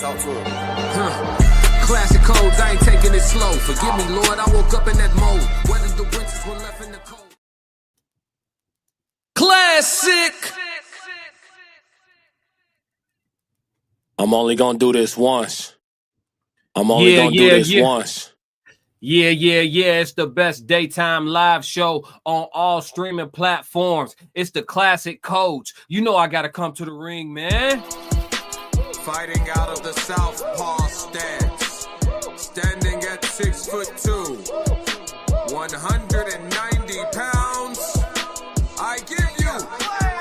Talk to him. Classic codes, I ain't taking it slow. Forgive me, Lord, I woke up in that mode. Whether the winters were left in the cold. Classic! I'm only gonna do this once. Once. Yeah. It's the best daytime live show on all streaming platforms. It's the Classic Codes. You know I gotta come to the ring, man. Fighting out of the southpaw stance. Standing at 6'2", 190 pounds. I give you,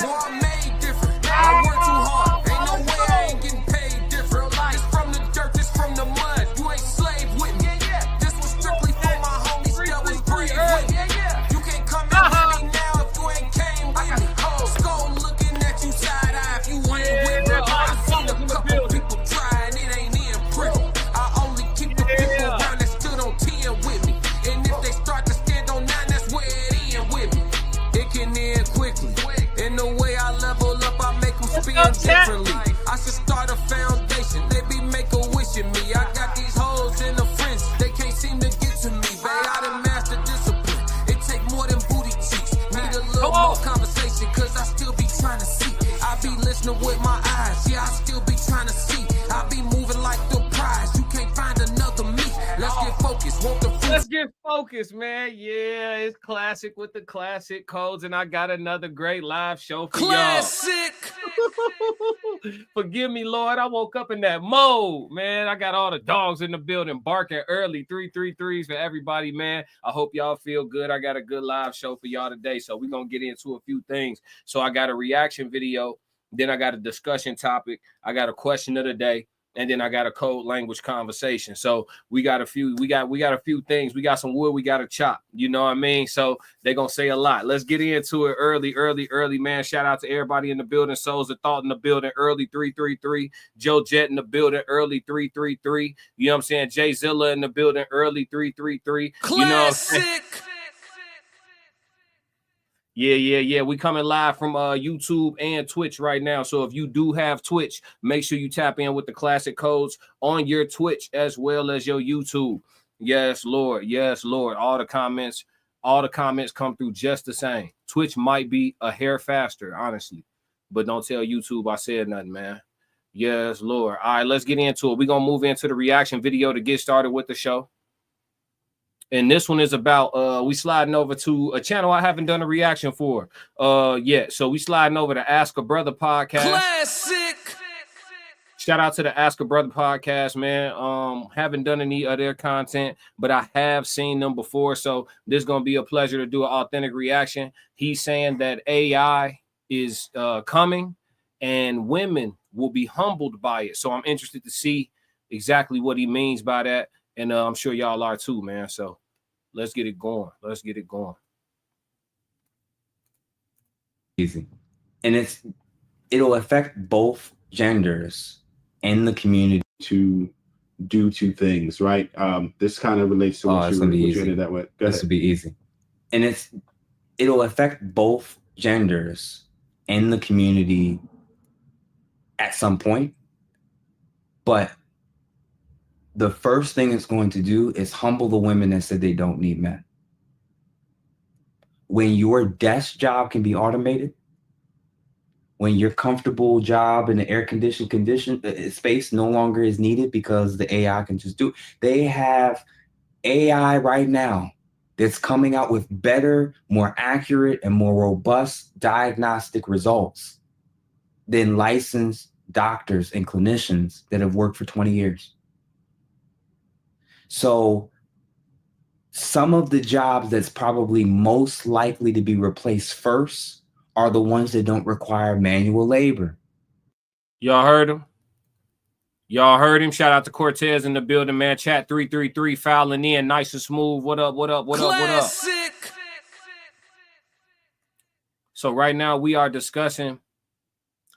boy, I'm made different. I work too hard. Ain't no way I ain't getting paid different. This from the dirt, this from the mud. You ain't slave with me. This was strictly for my homies that was brave with me. You can't come in with me now if you ain't came with me. Skull looking at you side eye if you ain't with me. I seen a couple people try and it ain't in prison. I only keep the people around that stood on 10 with me. And if they start to stand on 9, that's where it end with me. It can end quickly. In the way I level up, I make them spin differently. I should start a foundation. They be make a wish in me. I got these hoes in the frenzy. They can't seem to get to me. Babe, I done mastered discipline. It take more than booty cheeks. Need a little more conversation, cause I still be trying to see. I be listening with my eyes. Yeah, I still be trying to see. I be moving like the prize. You can't find another me. Let's get focused. Want the fruit. Let's get focused, man. Yeah, it's Classic with the Classic Codes, and I got another great live show for Classic. y'all. Forgive me, Lord. I woke up in that mode, man. I got all the dogs in the building barking early. 333s for everybody, man. I hope y'all feel good. I got a good live show for y'all today, so we're going to get into a few things. So I got a reaction video. Then I got a discussion topic. I got a question of the day. And then I got a code language conversation. So we got a few things. We got some wood we got to chop. You know what I mean? So they're going to say a lot. Let's get into it early, man. Shout out to everybody in the building. Souls of Thought in the building early, 333. Joe Jet in the building early, 333. You know what I'm saying? Jay Zilla in the building early, 333. Classic. You know what I'm saying? Yeah. We coming live from YouTube and Twitch right now. So if you do have Twitch, make sure you tap in with the Classic Codes on your Twitch as well as your YouTube. Yes, Lord. All the comments come through just the same. Twitch might be a hair faster, honestly, but don't tell YouTube I said nothing, man. Yes, Lord. All right, let's get into it. We're going to move into the reaction video to get started with the show. And this one is about we sliding over to a channel I haven't done a reaction for yet. So we sliding over to Ask a Brother podcast. Classic. Shout out to the Ask a Brother podcast, man. Haven't done any of their content, but I have seen them before. So this is gonna be a pleasure to do an authentic reaction. He's saying that AI is coming and women will be humbled by it. So I'm interested to see exactly what he means by that. And I'm sure y'all are too, man. So let's get it going. Easy. And it'll affect both genders in the community to do two things, right? This kind of relates to what you did that way. This will be easy. And it'll affect both genders in the community at some point. But the first thing it's going to do is humble the women that said they don't need men. When your desk job can be automated, when your comfortable job in the air-conditioned space no longer is needed because the AI can just do it. They have AI right now that's coming out with better, more accurate, and more robust diagnostic results than licensed doctors and clinicians that have worked for 20 years. So some of the jobs that's probably most likely to be replaced first are the ones that don't require manual labor. Y'all heard him? Shout out to Cortez in the building, man. Chat 333 fouling in, nice and smooth. What up? Classic. So right now we are discussing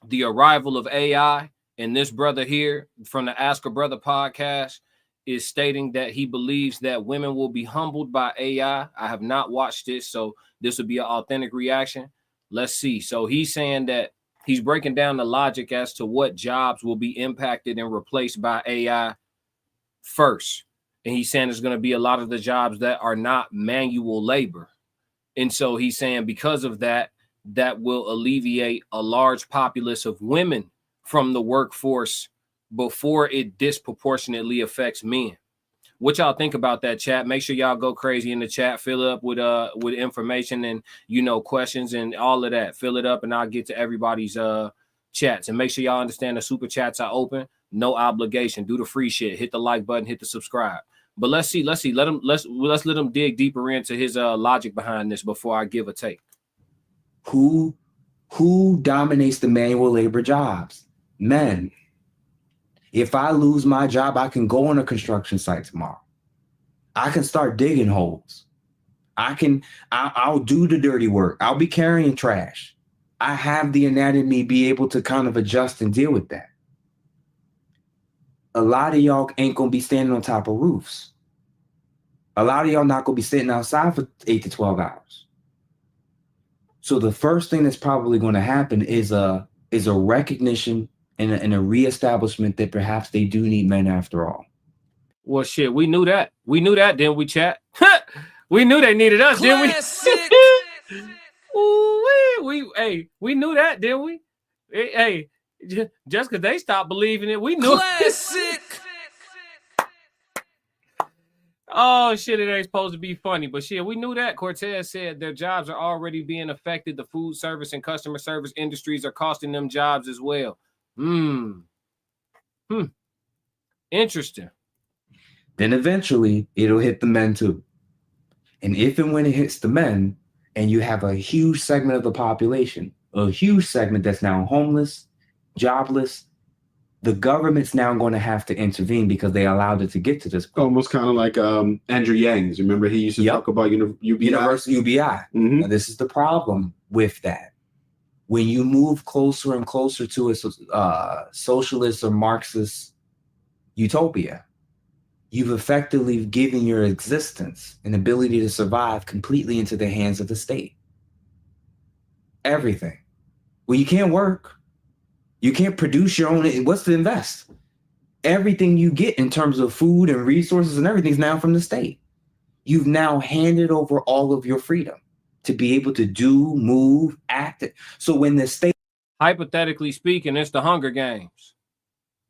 the arrival of AI, and this brother here from the Ask a Brother podcast is stating that he believes that women will be humbled by AI. I have not watched this, so this will be an authentic reaction. Let's see. So he's saying that He's breaking down the logic as to what jobs will be impacted and replaced by AI first. And he's saying there's going to be a lot of the jobs that are not manual labor. And so he's saying because of that, that will alleviate a large populace of women from the workforce before it disproportionately affects men. What y'all think about that, chat? Make sure y'all go crazy in the chat. Fill it up with information and, you know, questions and all of that. Fill it up and I'll get to everybody's chats. And make sure y'all understand the super chats are open. No obligation. Do the free shit. Hit the like button. Hit the subscribe. But let's see. Let's let him dig deeper into his logic behind this before I give a take. Who dominates the manual labor jobs? Men. If I lose my job, I can go on a construction site tomorrow. I can start digging holes. I'll do the dirty work. I'll be carrying trash. I have the anatomy be able to kind of adjust and deal with that. A lot of y'all ain't gonna be standing on top of roofs. A lot of y'all not gonna be sitting outside for 8 to 12 hours. So the first thing that's probably going to happen is a recognition and a reestablishment that perhaps they do need men after all. Well, shit, we knew that. We knew that, didn't we, chat? We knew they needed us, didn't we? We knew that, didn't we? Hey, just because they stopped believing it, we knew. Classic. Oh, shit, it ain't supposed to be funny. But shit, we knew that. Cortez said their jobs are already being affected. The food service and customer service industries are costing them jobs as well. Interesting. Then eventually it'll hit the men too. And if and when it hits the men, and you have a huge segment of the population, a huge segment that's now homeless, jobless, the government's now going to have to intervene because they allowed it to get to this point. Almost kind of like Andrew Yang. Remember he used to talk about UBI? Universal UBI. Mm-hmm. Now, this is the problem with that. When you move closer and closer to a socialist or Marxist utopia, you've effectively given your existence and ability to survive completely into the hands of the state. Everything. Well, you can't work. You can't produce your own. What's to invest? Everything you get in terms of food and resources and everything is now from the state. You've now handed over all of your freedom to be able to do, move, act. So when the state... Hypothetically speaking, it's the Hunger Games.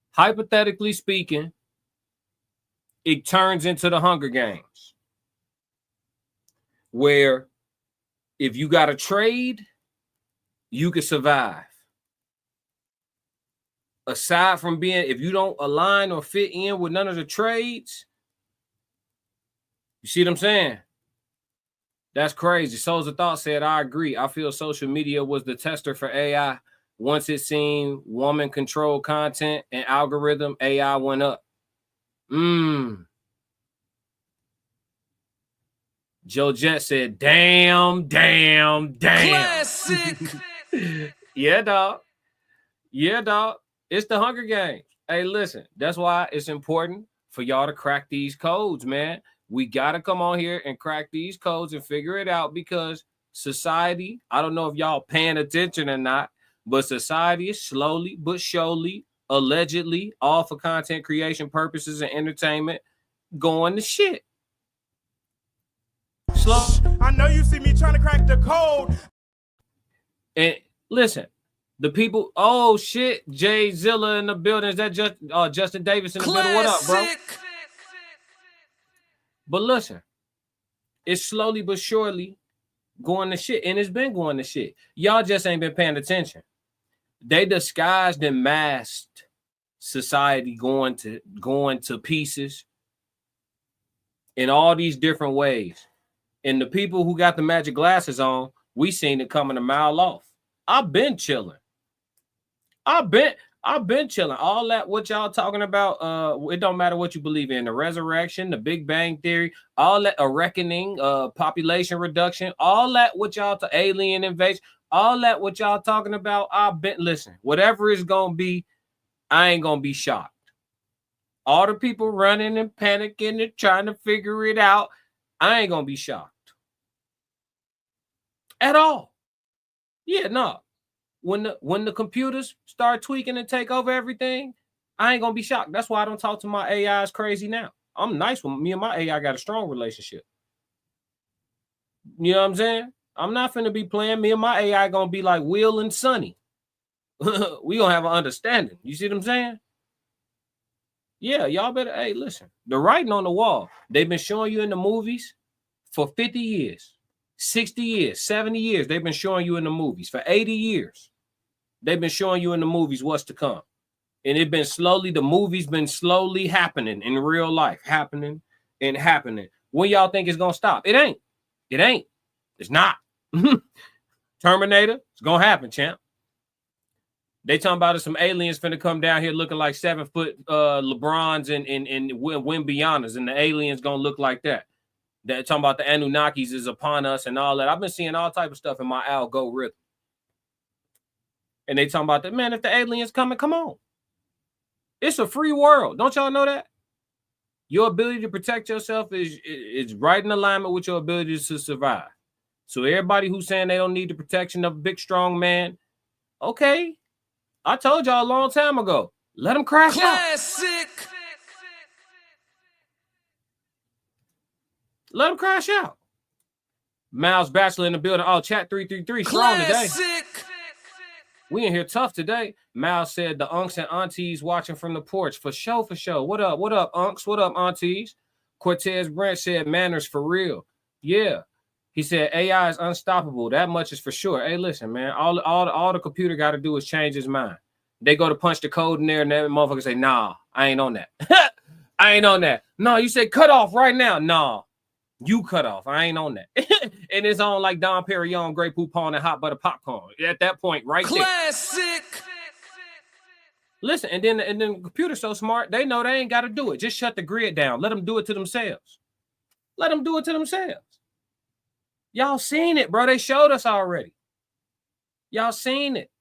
Hypothetically speaking, it turns into the Hunger Games, where if you got a trade, you can survive. Aside from being, if you don't align or fit in with none of the trades, you see what I'm saying? That's crazy. Souls of Thought said, I agree. I feel social media was the tester for AI. Once it seen woman-controlled content and algorithm, AI went up. Joe Jet said, damn. Classic. Yeah, dog. It's the Hunger Games. Hey, listen, that's why it's important for y'all to crack these codes, man. We got to come on here and crack these codes and figure it out because society, I don't know if y'all paying attention or not, but society is slowly but surely, allegedly, all for content creation purposes and entertainment, going to shit. Slow. I know you see me trying to crack the code. And listen, the people, oh shit, Jay Zilla in the building. Is that just Justin Davis in the building? What up, bro? But listen, it's slowly but surely going to shit, and it's been going to shit. Y'all just ain't been paying attention. They disguised and masked society going to pieces in all these different ways. And the people who got the magic glasses on, we seen it coming a mile off. I've been chilling. I've been chilling. All that what y'all talking about, it don't matter what you believe in. The resurrection, the Big Bang Theory, all that, a reckoning, population reduction, all that what y'all alien invasion, all that what y'all talking about, listen, whatever it's gonna be, I ain't gonna be shocked. All the people running and panicking and trying to figure it out, I ain't gonna be shocked. At all. Yeah, no. when the computers start tweaking and take over everything, I ain't gonna be shocked. That's why I don't talk to my AIs crazy now. I'm nice with me and my AI got a strong relationship. You know what I'm saying? I'm not finna be playing. Me and my AI gonna be like Will and Sonny. We gonna have an understanding. You see what I'm saying? Yeah, y'all better. Hey, listen. The writing on the wall. They've been showing you in the movies for 50 years, 60 years, 70 years. They've been showing you in the movies for 80 years. They've been showing you in the movies what's to come. And it been slowly, the movie's been slowly happening in real life, happening and happening. When y'all think it's gonna stop? It ain't. It ain't. It's not. Terminator, it's gonna happen, champ. They talking about some aliens finna come down here looking like 7 foot LeBrons and Wimbianas, and the aliens gonna look like that. They're talking about the Anunnakis is upon us and all that. I've been seeing all type of stuff in my algorithm. And they talking about that, man, if the aliens coming, come on. It's a free world. Don't y'all know that? Your ability to protect yourself is right in alignment with your ability to survive. So everybody who's saying they don't need the protection of a big, strong man, okay. I told y'all a long time ago, let them crash out. Let them crash out. Miles Bachelor in the building. Oh, chat 333 strong today. We in here tough today. Miles said the unks and aunties watching from the porch. For sure, for sure. What up? What up, unks? What up, aunties? Cortez Brent said manners for real. Yeah. He said AI is unstoppable. That much is for sure. Hey, listen, man. All the computer got to do is change his mind. They go to punch the code in there, and that motherfucker say, nah, I ain't on that. I ain't on that. No, you say cut off right now. Nah, you cut off. I ain't on that. And it's on like Dom Perignon, Grey Poupon, and hot butter popcorn. At that point, right there. Classic. Listen, and then the computer's so smart, they know they ain't got to do it. Just shut the grid down. Let them do it to themselves. Let them do it to themselves. Y'all seen it, bro. They showed us already. Y'all seen it.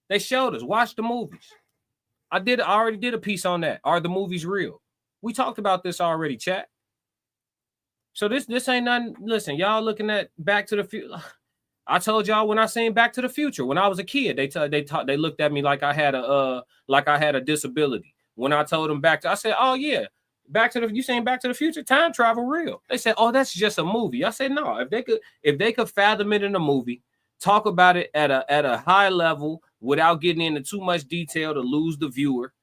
They showed us. Watch the movies. I already did a piece on that. Are the movies real? We talked about this already, chat. So this ain't nothing. Listen, y'all looking at Back to the Future. I told y'all when I seen Back to the Future when I was a kid, they looked at me like I had a disability. When I told them I said, oh yeah, you seen Back to the Future? Time travel real. They said, oh, that's just a movie. I said, no. If they could fathom it in a movie, talk about it at a high level without getting into too much detail to lose the viewer,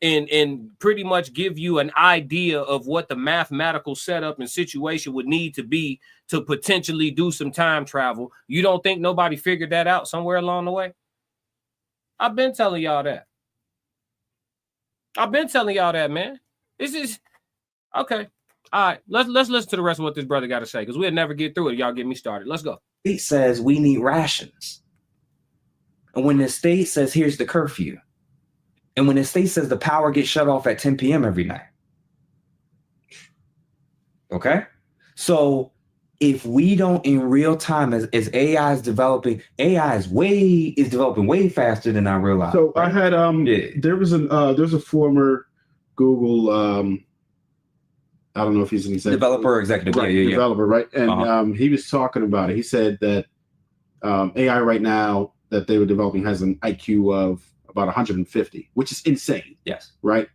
and pretty much give you an idea of what the mathematical setup and situation would need to be to potentially do some time travel. You don't think nobody figured that out somewhere along the way? I've been telling y'all that. Man. This is okay. All right, let's listen to the rest of what this brother got to say, because we'll never get through it. Y'all get me started. Let's go. It says we need rations. And when the state says here's the curfew, and when the state says the power gets shut off at 10 p.m. every night. Okay? So if we don't in real time, as AI is developing, is developing way faster than I realized. So right? I had there's a former Google I don't know if he's an executive developer or executive, right, developer, right? And he was talking about it. He said that AI right now that they were developing has an IQ of about 150, which is insane. Yes. Right.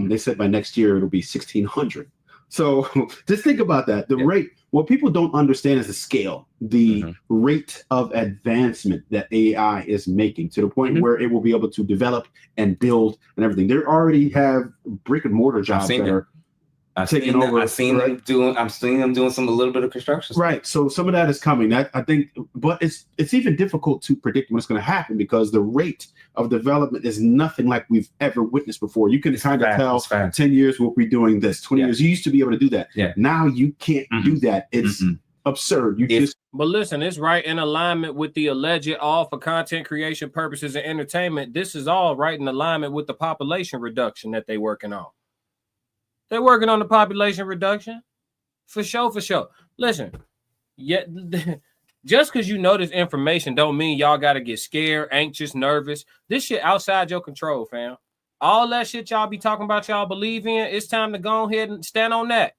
They said by next year it'll be 1600. So just think about that. The rate. What people don't understand is the scale, the rate of advancement that AI is making to the point where it will be able to develop and build and everything. They already have brick and mortar jobs that are taking over. I've seen them doing a little bit of construction. Right. So some of that is coming. That I think, but it's even difficult to predict what's going to happen because the rate of development is nothing like we've ever witnessed before. You can kind of tell 10 years we'll be doing this, 20 years. You used to be able to do that. Yeah. Now you can't do that. It's absurd. But listen, it's right in alignment with the alleged all for content creation purposes and entertainment. This is all right in alignment with the population reduction that they're working on. They're working on the population reduction. For sure. Listen, just because you know this information don't mean y'all got to get scared, anxious, nervous. This shit outside your control, fam. All that shit y'all be talking about y'all believe in, it's time to go ahead and stand on that.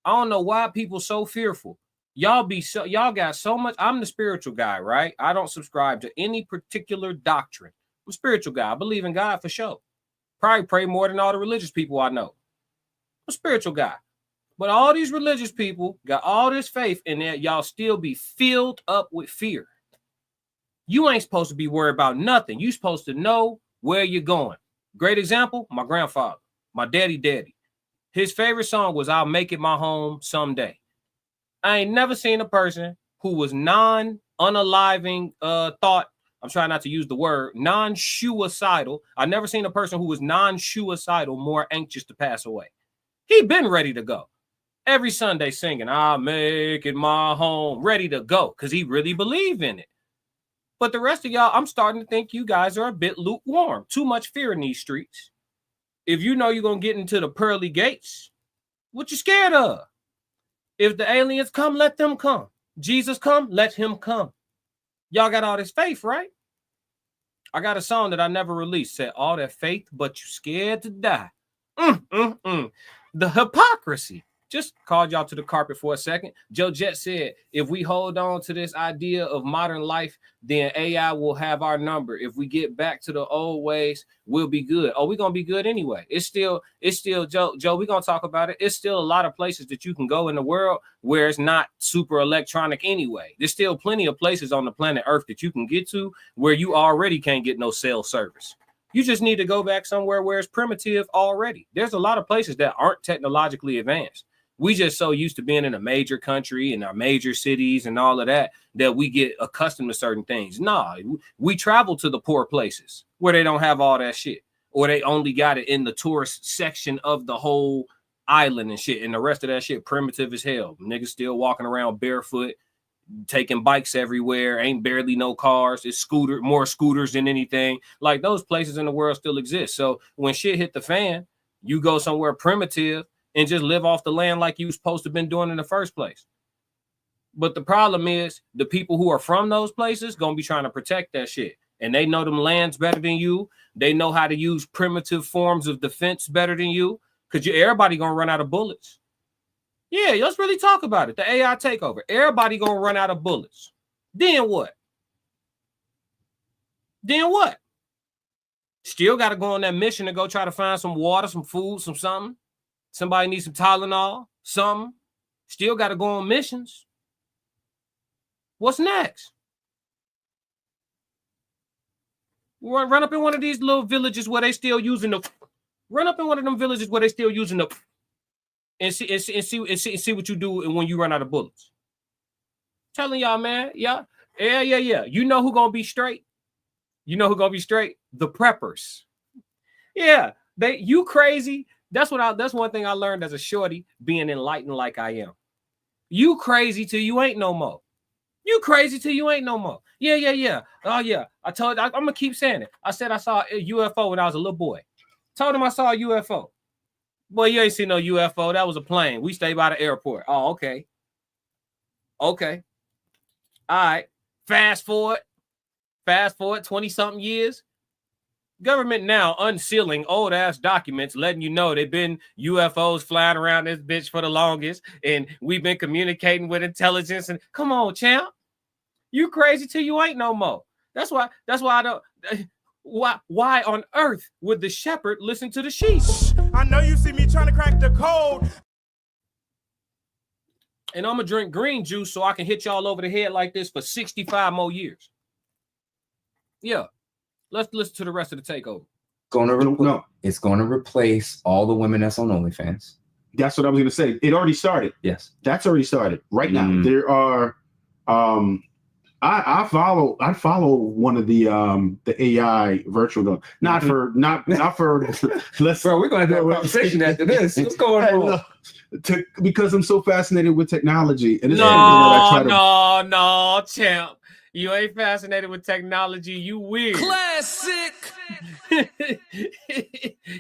I don't know why people so fearful. Y'all got so much. I'm the spiritual guy, right? I don't subscribe to any particular doctrine. I'm a spiritual guy. I believe in God for sure. Probably pray more than all the religious people I know. I'm a spiritual guy. But all these religious people got all this faith in that y'all still be filled up with fear. You ain't supposed to be worried about nothing. You supposed to know where you're going. Great example, my grandfather, my daddy. His favorite song was I'll Make It My Home Someday. I ain't never seen a person who was non-unaliving thought. I'm trying not to use the word non-suicidal. I never seen a person who was non-suicidal more anxious to pass away. He been ready to go. Every Sunday singing, I'll make it my home, ready to go, because he really believed in it. But the rest of y'all, I'm starting to think you guys are a bit lukewarm. Too much fear in these streets. If you know you're going to get into the pearly gates, what you scared of? If the aliens come, let them come. Jesus come, let him come. Y'all got all this faith, right? I got a song that I never released. Said all that faith, but you scared to die. The hypocrisy. Just called y'all to the carpet for a second. Joe Jett said, if we hold on to this idea of modern life, then AI will have our number. If we get back to the old ways, we'll be good. Oh, we're going to be good anyway. It's still, Joe, we're going to talk about it. It's still a lot of places that you can go in the world where it's not super electronic anyway. There's still plenty of places on the planet Earth that you can get to where you already can't get no cell service. You just need to go back somewhere where it's primitive already. There's a lot of places that aren't technologically advanced. We just so used to being in a major country and our major cities and all of that we get accustomed to certain things. Nah, we travel to the poor places where they don't have all that shit, or they only got it in the tourist section of the whole island and shit. And the rest of that shit primitive as hell. Niggas still walking around barefoot, taking bikes everywhere. Ain't barely no cars. It's more scooters than anything. Like those places in the world still exist. So when shit hit the fan, you go somewhere primitive and just live off the land like you was supposed to have been doing in the first place. But the problem is the people who are from those places going to be trying to protect that shit. And they know them lands better than you. They know how to use primitive forms of defense better than you. Because everybody going to run out of bullets. Yeah, let's really talk about it. The AI takeover. Everybody going to run out of bullets. Then what? Still got to go on that mission to go try to find some water, some food, some something. Somebody needs some Tylenol, something. Still got to go on missions. What's next? Run up in one of these little villages where they still using the. Run up in one of them villages where they still using the. And see what you do when you run out of bullets. Telling y'all, man, yeah. You know who gonna be straight? The preppers. Yeah, you crazy. That's one thing I learned as a shorty, being enlightened like I am. You crazy till you ain't no more. Yeah. Oh yeah. I'm gonna keep saying it. I said I saw a UFO when I was a little boy. Told him I saw a UFO. Boy, you ain't seen no UFO. That was a plane. We stayed by the airport. Oh, okay. All right. Fast forward 20-something years. Government now unsealing old ass documents, letting you know they've been UFOs flying around this bitch for the longest, and we've been communicating with intelligence. And come on, champ, you crazy till you ain't no more. That's why I don't. Why on earth would the shepherd listen to the sheep? I know you see me trying to crack the code. And I'm gonna drink green juice so I can hit y'all over the head like this for 65 more years. Yeah. Let's listen to the rest of the takeover. It's going to replace all the women that's on OnlyFans. That's what I was going to say. It already started. Yes, that's already started. Right now, there are. I follow one of the AI virtual. Not for. Let's. Bro, we're going to have a conversation after this. What's going on? Because I'm so fascinated with technology. And no, champ. You ain't fascinated with technology. You weird. Classic.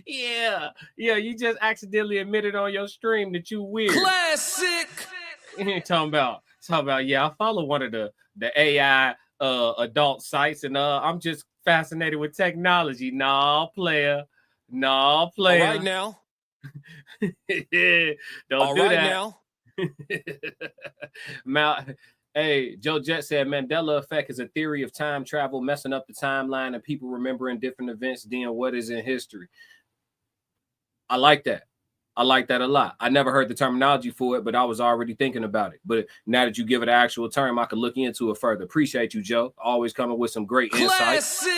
Yeah. You just accidentally admitted on your stream that you weird. Classic. Talking about. Yeah, I follow one of the AI adult sites, and I'm just fascinated with technology. Nah, player. All right now. Don't do that. Hey, Joe Jet said Mandela effect is a theory of time travel messing up the timeline and people remembering different events than what is in history. I like that. I like that a lot. I never heard the terminology for it, but I was already thinking about it. But now that you give it an actual term, I could look into it further. Appreciate you, Joe. Always coming with some great insights.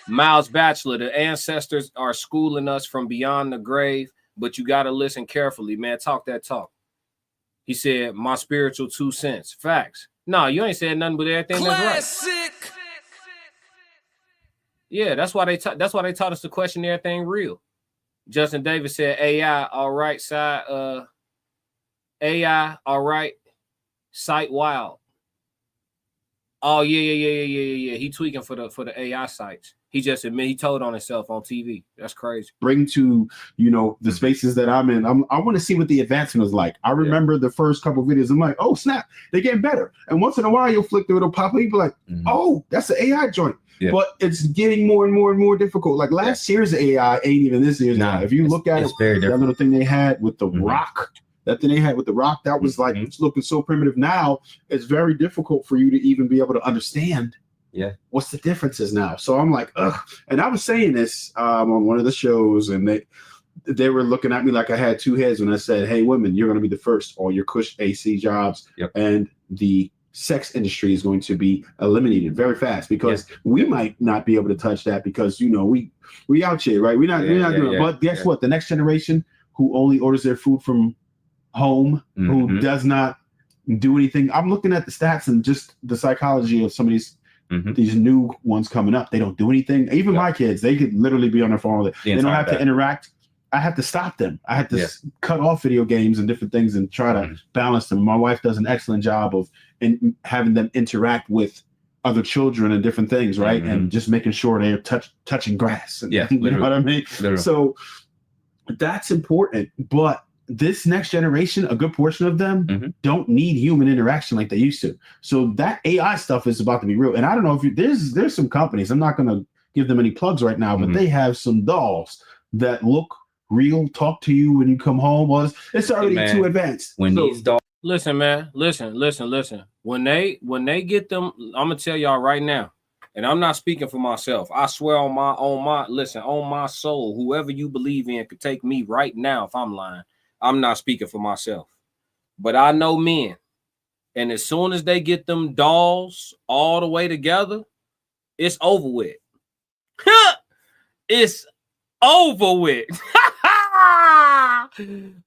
Miles Batchelor, the ancestors are schooling us from beyond the grave, but you got to listen carefully, man. Talk that talk. He said, my spiritual 2 cents. Facts. No, you ain't said nothing but everything that's right. Yeah, that's why they taught us to question everything real. Justin Davis said, AI, all right, side, AI, all right, site wild. Oh, yeah. He tweaking for the AI sites. He just admitted he told on himself on TV. That's crazy. Bring to, the spaces that I'm in. I want to see what the advancement is like. I remember the first couple of videos. I'm like, oh, snap, they're getting better. And once in a while, you'll flick through, it'll pop up. You'll be like, oh, that's an AI joint. Yeah. But it's getting more and more and more difficult. Like last year's AI ain't even this year's AI. If you look at it, that little thing they had with the rock, that was like, it's looking so primitive. Now it's very difficult for you to even be able to understand what's the differences now. So I'm like, ugh. And I was saying this on one of the shows, and they were looking at me like I had two heads when I said, hey, women, you're going to be the first. All your cush AC jobs and the sex industry is going to be eliminated very fast because we might not be able to touch that because, we out here, right? We're not doing it. But guess what? The next generation who only orders their food from home, who does not do anything. I'm looking at the stats and just the psychology of some of these new ones coming up. They don't do anything. Even my kids, they could literally be on their phone. They don't have to interact. I have to stop them. I have to cut off video games and different things and try to balance them. My wife does an excellent job of having them interact with other children and different things, right? And just making sure they're touching grass. And, you know what I mean? Literally. So that's important. But this next generation, a good portion of them don't need human interaction like they used to. So that AI stuff is about to be real. And I don't know if there's some companies, I'm not going to give them any plugs right now, but they have some dolls that look real, talk to you when you come home. It's already too advanced. These dolls. Listen, man. Listen. When they get them, I'm gonna tell y'all right now, and I'm not speaking for myself. I swear on my soul, whoever you believe in could take me right now if I'm lying. I'm not speaking for myself. But I know men, and as soon as they get them dolls all the way together, it's over with. It's over with.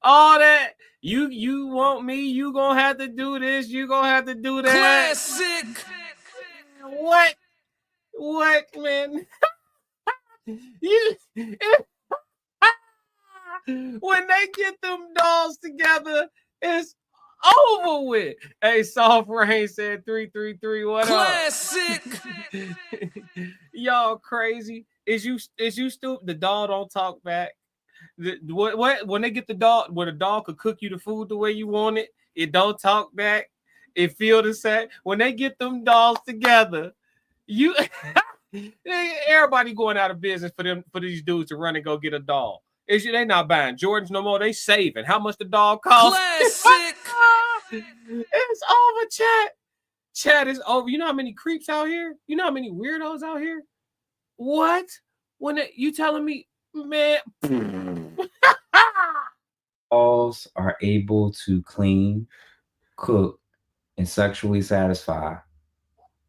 All that you want me, you gonna have to do this, you gonna have to do that. Classic. What, man? When they get them dolls together, it's over with. Hey, Soft Rain said 333. What Classic. Up? Y'all crazy? Is you stupid? The doll don't talk back. What when they get the doll, where the doll could cook you the food the way you want it, it don't talk back. It feel the same. When they get them dolls together, everybody going out of business for these dudes to run and go get a doll. They not buying Jordans no more. They saving. How much the doll cost? Classic. It's over, chat. Chat is over. You know how many creeps out here? You know how many weirdos out here? What? You telling me, man? Dolls are able to clean, cook, and sexually satisfy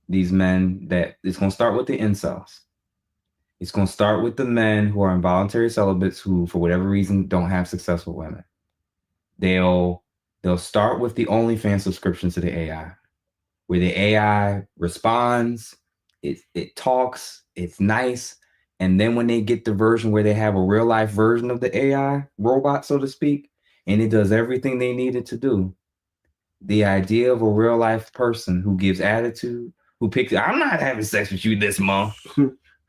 these men. That it's going to start with the incels. It's going to start with the men who are involuntary celibates who, for whatever reason, don't have successful women. They'll start with the OnlyFans subscription to the AI, where the AI responds, it talks, it's nice, and then when they get the version where they have a real life version of the AI robot, so to speak, and it does everything they need it to do, the idea of a real life person who gives attitude, who picks, I'm not having sex with you this month.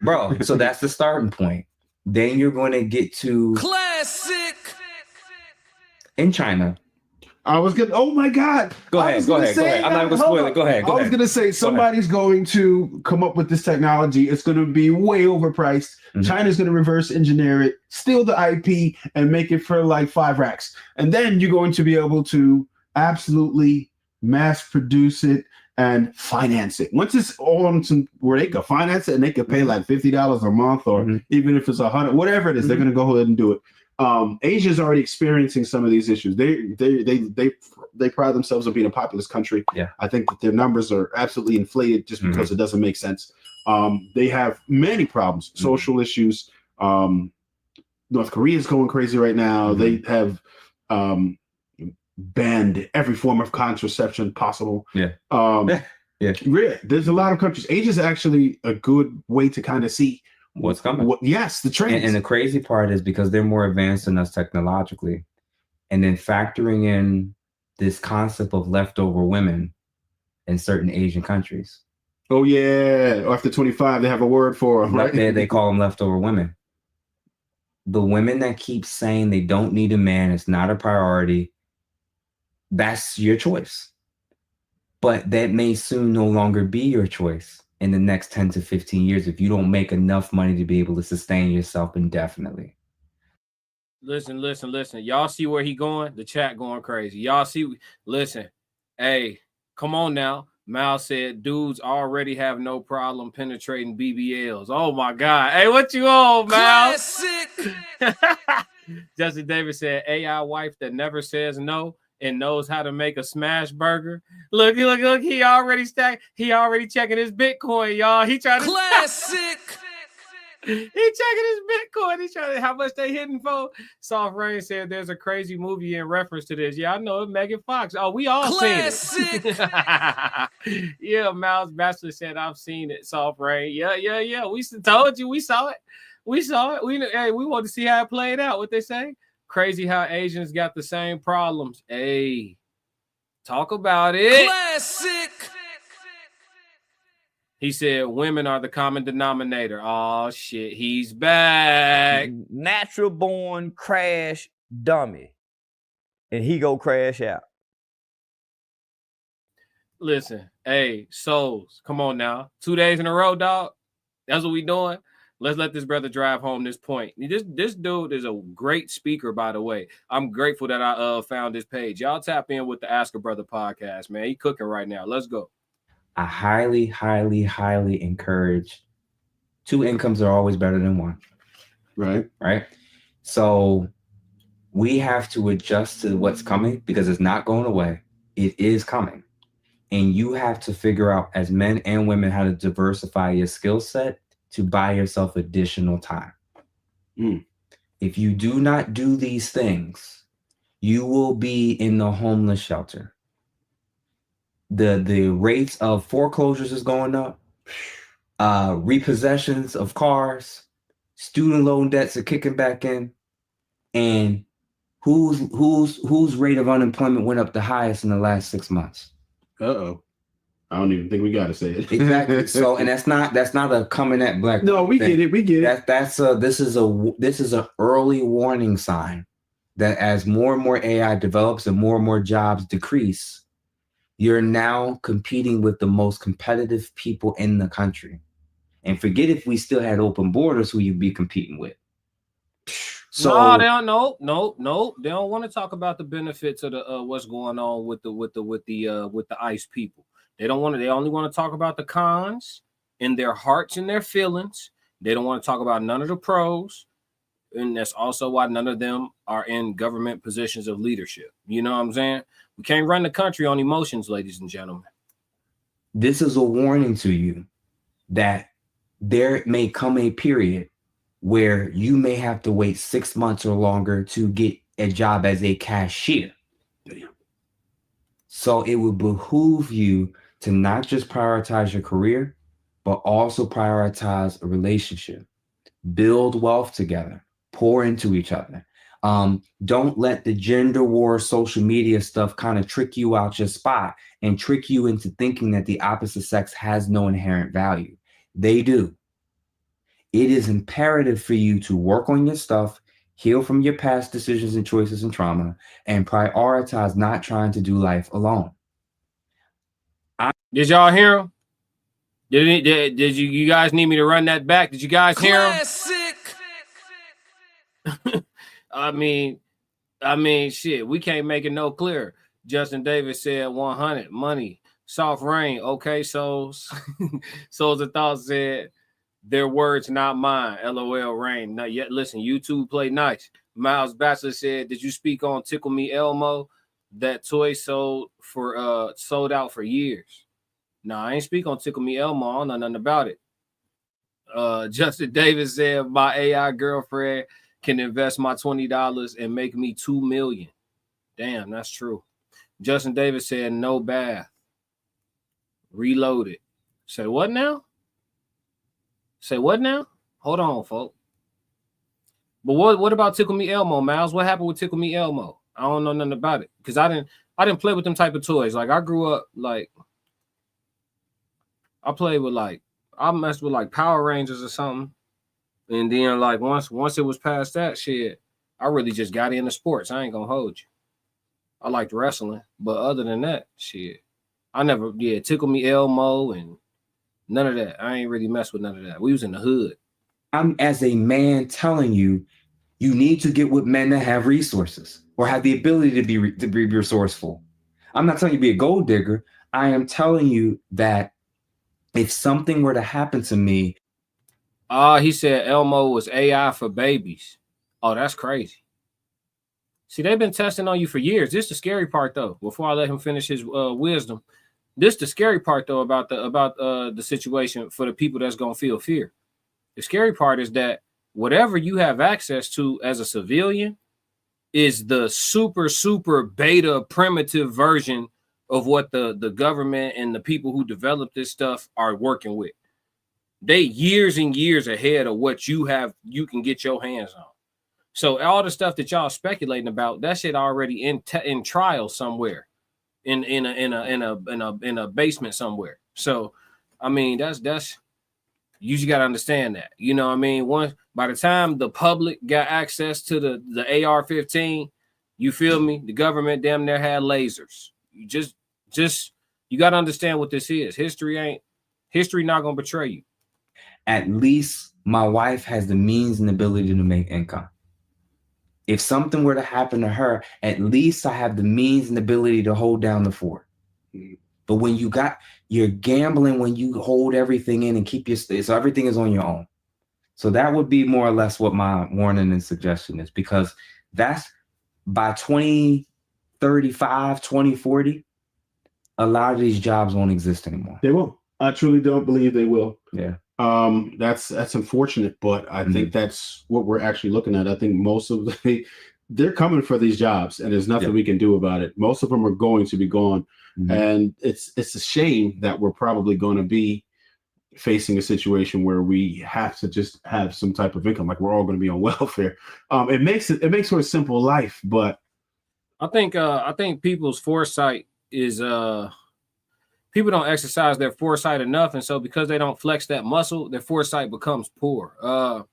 Bro, so that's the starting point. Then you're going to get to Classic. In China. I was gonna. Oh my God! Go ahead. I'm not gonna spoil it. Go ahead. I was gonna say somebody's going to come up with this technology. It's gonna be way overpriced. China's gonna reverse engineer it, steal the IP, and make it for like 5 racks. And then you're going to be able to absolutely mass produce it and finance it. Once it's all on some where they can finance it and they can pay like $50 a month, or even if it's $100, whatever it is, they're going to go ahead and do it. Asia's already experiencing some of these issues. They pride themselves on being a populous country. Yeah. I think that their numbers are absolutely inflated just because it doesn't make sense. They have many problems, social issues. North Korea is going crazy right now. They have banned every form of contraception possible. Yeah. There's a lot of countries. Asia is actually a good way to kind of see what's coming. The trends. And the crazy part is because they're more advanced than us technologically, and then factoring in this concept of leftover women in certain Asian countries. Oh yeah, after 25, they have a word for them, right? They call them leftover women. The women that keep saying they don't need a man, it's not a priority, that's your choice. But that may soon no longer be your choice in the next 10 to 15 years if you don't make enough money to be able to sustain yourself indefinitely. Listen. Y'all see where he going? The chat going crazy. Y'all see? Listen. Hey, come on now. Mal said dudes already have no problem penetrating BBLs. Oh my God. Hey, what you on, Mal? Classic. Justin Davis said AI wife that never says no and knows how to make a smash burger. Look, he already stacked. He already checking his Bitcoin, y'all. He trying to classic. He checking his Bitcoin. He trying to how much they hitting for. Soft Rain said there's a crazy movie in reference to this. Yeah, I know it. Megan Fox. Oh, we all seen it. Yeah, Miles Bachelor said I've seen it. Soft Rain. Yeah. We told you we saw it. We want to see how it played out. What they say? Crazy how Asians got the same problems. Hey, talk about it. Classic. He said women are the common denominator. Oh, shit. He's back. Natural born crash dummy. And he go crash out. Listen, hey, souls, come on now. 2 days in a row, dog. That's what we doing. Let's let this brother drive home this point. This dude is a great speaker, by the way. I'm grateful that I found this page. Y'all tap in with the Ask a Brother podcast, man. He cooking right now. Let's go. I highly, highly, highly encourage 2 incomes are always better than 1. Right. So we have to adjust to what's coming because it's not going away. It is coming. And you have to figure out as men and women how to diversify your skill set to buy yourself additional time. If you do not do these things, you will be in the homeless shelter. The rates of foreclosures is going up. Repossessions of cars, student loan debts are kicking back in, and whose rate of unemployment went up the highest in the last 6 months? I don't even think we gotta say it. Exactly. So, and that's not a coming at black. No, we get it. This is a early warning sign that as more and more AI develops and more jobs decrease, you're now competing with the most competitive people in the country. And forget if we still had open borders, who you'd be competing with. So no, they don't. No. They don't want to talk about the benefits of the what's going on with the ICE people. They don't want to. They only want to talk about the cons in their hearts and their feelings. They don't want to talk about none of the pros, and that's also why none of them are in government positions of leadership. You know what I'm saying? We can't run the country on emotions, ladies and gentlemen. This is a warning to you that there may come a period where you may have to wait 6 months or longer to get a job as a cashier. So it would behoove you to not just prioritize your career, but also prioritize a relationship, build wealth together, pour into each other. Don't let the gender war social media stuff kind of trick you out your spot and trick you into thinking that the opposite sex has no inherent value. They do. It is imperative for you to work on your stuff, heal from your past decisions and choices and trauma, and prioritize not trying to do life alone. Did y'all hear him? Did you guys need me to run that back? Did you guys hear him? I mean, shit, we can't make it no clearer. Justin Davis said 100 money. Soft rain. Okay, so Souls of Thought said their words, not mine. LOL rain. Not yet. Listen, YouTube play nice. Miles Bachelor said, did you speak on Tickle Me Elmo? That toy sold out for years. No, I ain't speak on Tickle Me Elmo. I don't know nothing about it. Justin Davis said, my AI girlfriend can invest my $20 and make me $2 million. Damn, that's true. Justin Davis said, no bath. Reloaded. Say what now? Say what now? Hold on, folks. But what about Tickle Me Elmo, Miles? What happened with Tickle Me Elmo? I don't know nothing about it because I didn't play with them type of toys. Like I grew up like I messed with like Power Rangers or something, and then like once it was past that shit, I really just got into sports. I ain't gonna hold you. I liked wrestling, but other than that, shit, I never Tickle Me Elmo and none of that. I ain't really messed with none of that. We was in the hood. I'm as a man telling you, you need to get with men that have resources or have the ability to be resourceful. I'm not telling you to be a gold digger. I am telling you that if something were to happen to me. He said Elmo was AI for babies. Oh, that's crazy. See, they've been testing on you for years. This is the scary part, though. Before I let him finish his wisdom, this is the scary part, though, about the situation for the people that's gonna feel fear. The scary part is that whatever you have access to as a civilian is the super, super beta primitive version of what the government and the people who develop this stuff are working with. They years and years ahead of what you can get your hands on. So all the stuff that y'all speculating about, that shit already in trial somewhere, in a basement somewhere. So, I mean, that's you just got to understand that. You know what I mean? By the time the public got access to the AR-15, you feel me? The government damn near had lasers. You just you got to understand what this is. History not going to betray you. At least my wife has the means and ability to make income. If something were to happen to her, at least I have the means and ability to hold down the fort. But when you're gambling when you hold everything in and keep so everything is on your own. So that would be more or less what my warning and suggestion is, because that's by 2035, 2040, a lot of these jobs won't exist anymore. They won't. I truly don't believe they will. Yeah. That's unfortunate, but I think that's what we're actually looking at. I think most of they're coming for these jobs, and there's nothing we can do about it. Most of them are going to be gone. And it's a shame that we're probably going to be facing a situation where we have to just have some type of income, like we're all going to be on welfare. It makes for a simple life, but I think people's foresight is people don't exercise their foresight enough, and so because they don't flex that muscle, their foresight becomes poor.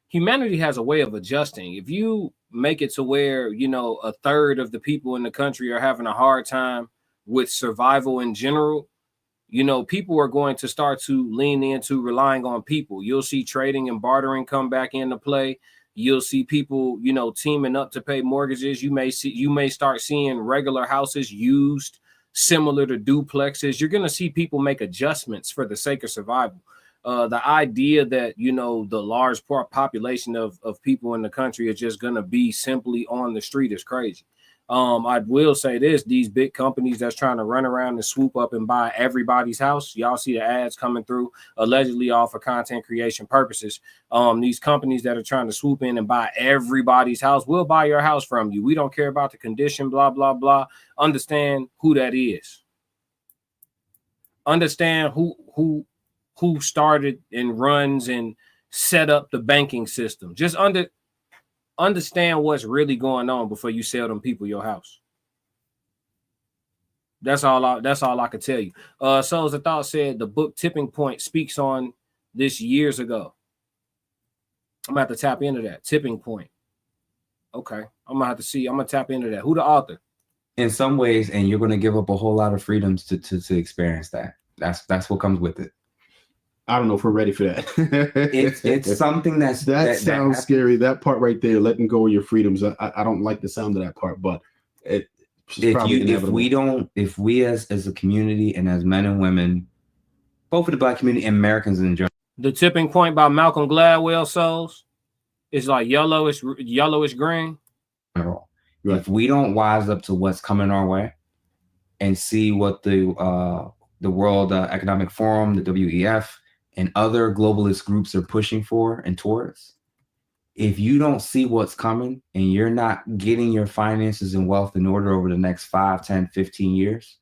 Humanity has a way of adjusting. If you make it to where a third of the people in the country are having a hard time with survival in general, people are going to start to lean into relying on people. You'll see trading and bartering come back into play. You'll see people, teaming up to pay mortgages. You may start seeing regular houses used similar to duplexes. You're going to see people make adjustments for the sake of survival. The idea that, the large population of people in the country are just going to be simply on the street is crazy. I will say this, these big companies that's trying to run around and swoop up and buy everybody's house. Y'all see the ads coming through allegedly all for content creation purposes. These companies that are trying to swoop in and buy everybody's house, we'll buy your house from you. We don't care about the condition, blah, blah, blah. Understand who that is. Understand who started and runs and set up the banking system. Just understand what's really going on before you sell them people your house. That's all I could tell you. Souls of Thought said the book Tipping Point speaks on this years ago. I'm gonna have to tap into that. Tipping Point. Okay. I'm gonna tap into that. Who the author? In some ways, and you're gonna give up a whole lot of freedoms to experience that. That's what comes with it. I don't know if we're ready for that. It's something that sounds scary. That part right there, letting go of your freedoms. I don't like the sound of that part, but If we as a community and as men and women, both of the Black community and Americans in general. The Tipping Point by Malcolm Gladwell souls is like yellowish green. Right. If we don't wise up to what's coming our way and see what the World Economic Forum, the WEF, and other globalist groups are pushing for and towards, if you don't see what's coming and you're not getting your finances and wealth in order over the next 5, 10, 15 years,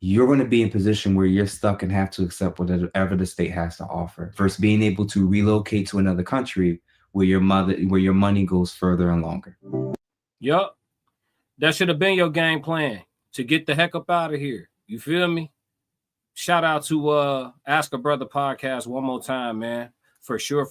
you're going to be in a position where you're stuck and have to accept whatever the state has to offer versus being able to relocate to another country where your money goes further and longer. Yup. That should have been your game plan to get the heck up out of here. You feel me? Shout out to Ask a Brother podcast one more time, man. For sure.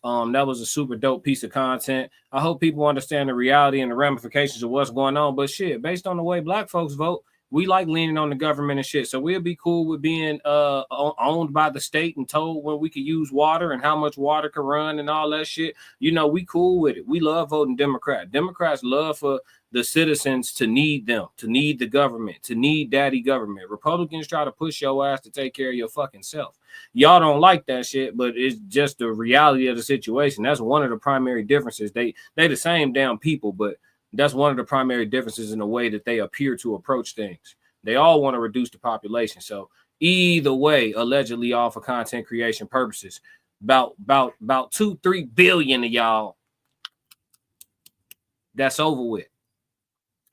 That was a super dope piece of content. I hope people understand the reality and the ramifications of what's going on. But shit, based on the way Black folks vote, we like leaning on the government and shit. So we'll be cool with being owned by the state and told when we can use water and how much water can run and all that shit. You know, we cool with it. We love voting Democrat. Democrats love for the citizens to need them, to need the government, to need daddy government. Republicans try to push your ass to take care of your fucking self. Y'all don't like that shit, but it's just the reality of the situation. That's one of the primary differences. They the same damn people, but that's one of the primary differences in the way that they appear to approach things. They all want to reduce the population. So either way, allegedly all for content creation purposes, about 2-3 billion of y'all, that's over with.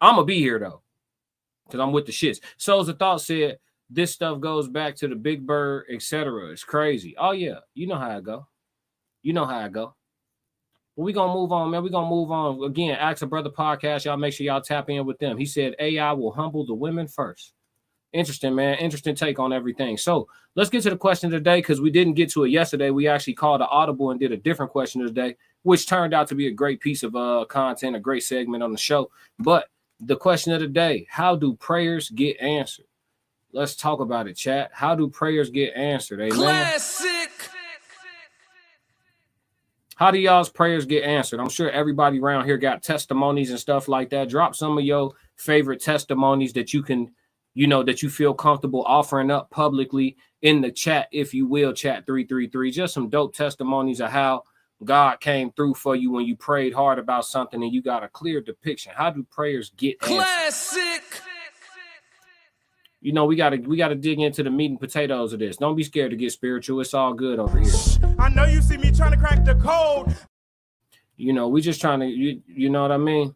I'm going to be here, though, because I'm with the shits. Souls of Thought said, this stuff goes back to the Big Bird, etc. It's crazy. Oh, yeah. You know how it go. Well, we're going to move on, man. We're going to move on. Again, Ask a Brother podcast. Y'all make sure y'all tap in with them. He said AI will humble the women first. Interesting, man. Interesting take on everything. So let's get to the question of the day because we didn't get to it yesterday. We actually called an audible and did a different question of the day, which turned out to be a great piece of content, a great segment on the show. But the question of the day, how do prayers get answered? Let's talk about it, chat. How do prayers get answered? Amen. Classic. How do y'all's prayers get answered? I'm sure everybody around here got testimonies and stuff like that. Drop some of your favorite testimonies that you can, that you feel comfortable offering up publicly in the chat, if you will, chat 333. Just some dope testimonies of how God came through for you when you prayed hard about something and you got a clear depiction. How do prayers get answered? Classic. We gotta dig into the meat and potatoes of this. Don't be scared to get spiritual. It's all good over here. I know you see me trying to crack the code. We just trying to, you know what I mean?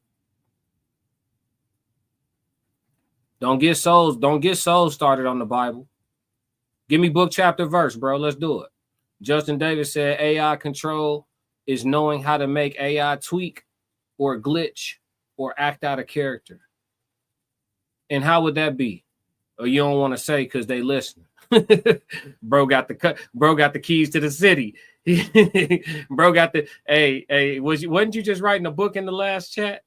Don't get souls started on the Bible. Give me book, chapter, verse, bro. Let's do it. Justin Davis said AI control is knowing how to make AI tweak or glitch or act out of character. And how would that be? Or you don't want to say because they listen. Bro got the keys to the city. Bro got the wasn't you just writing a book in the last chat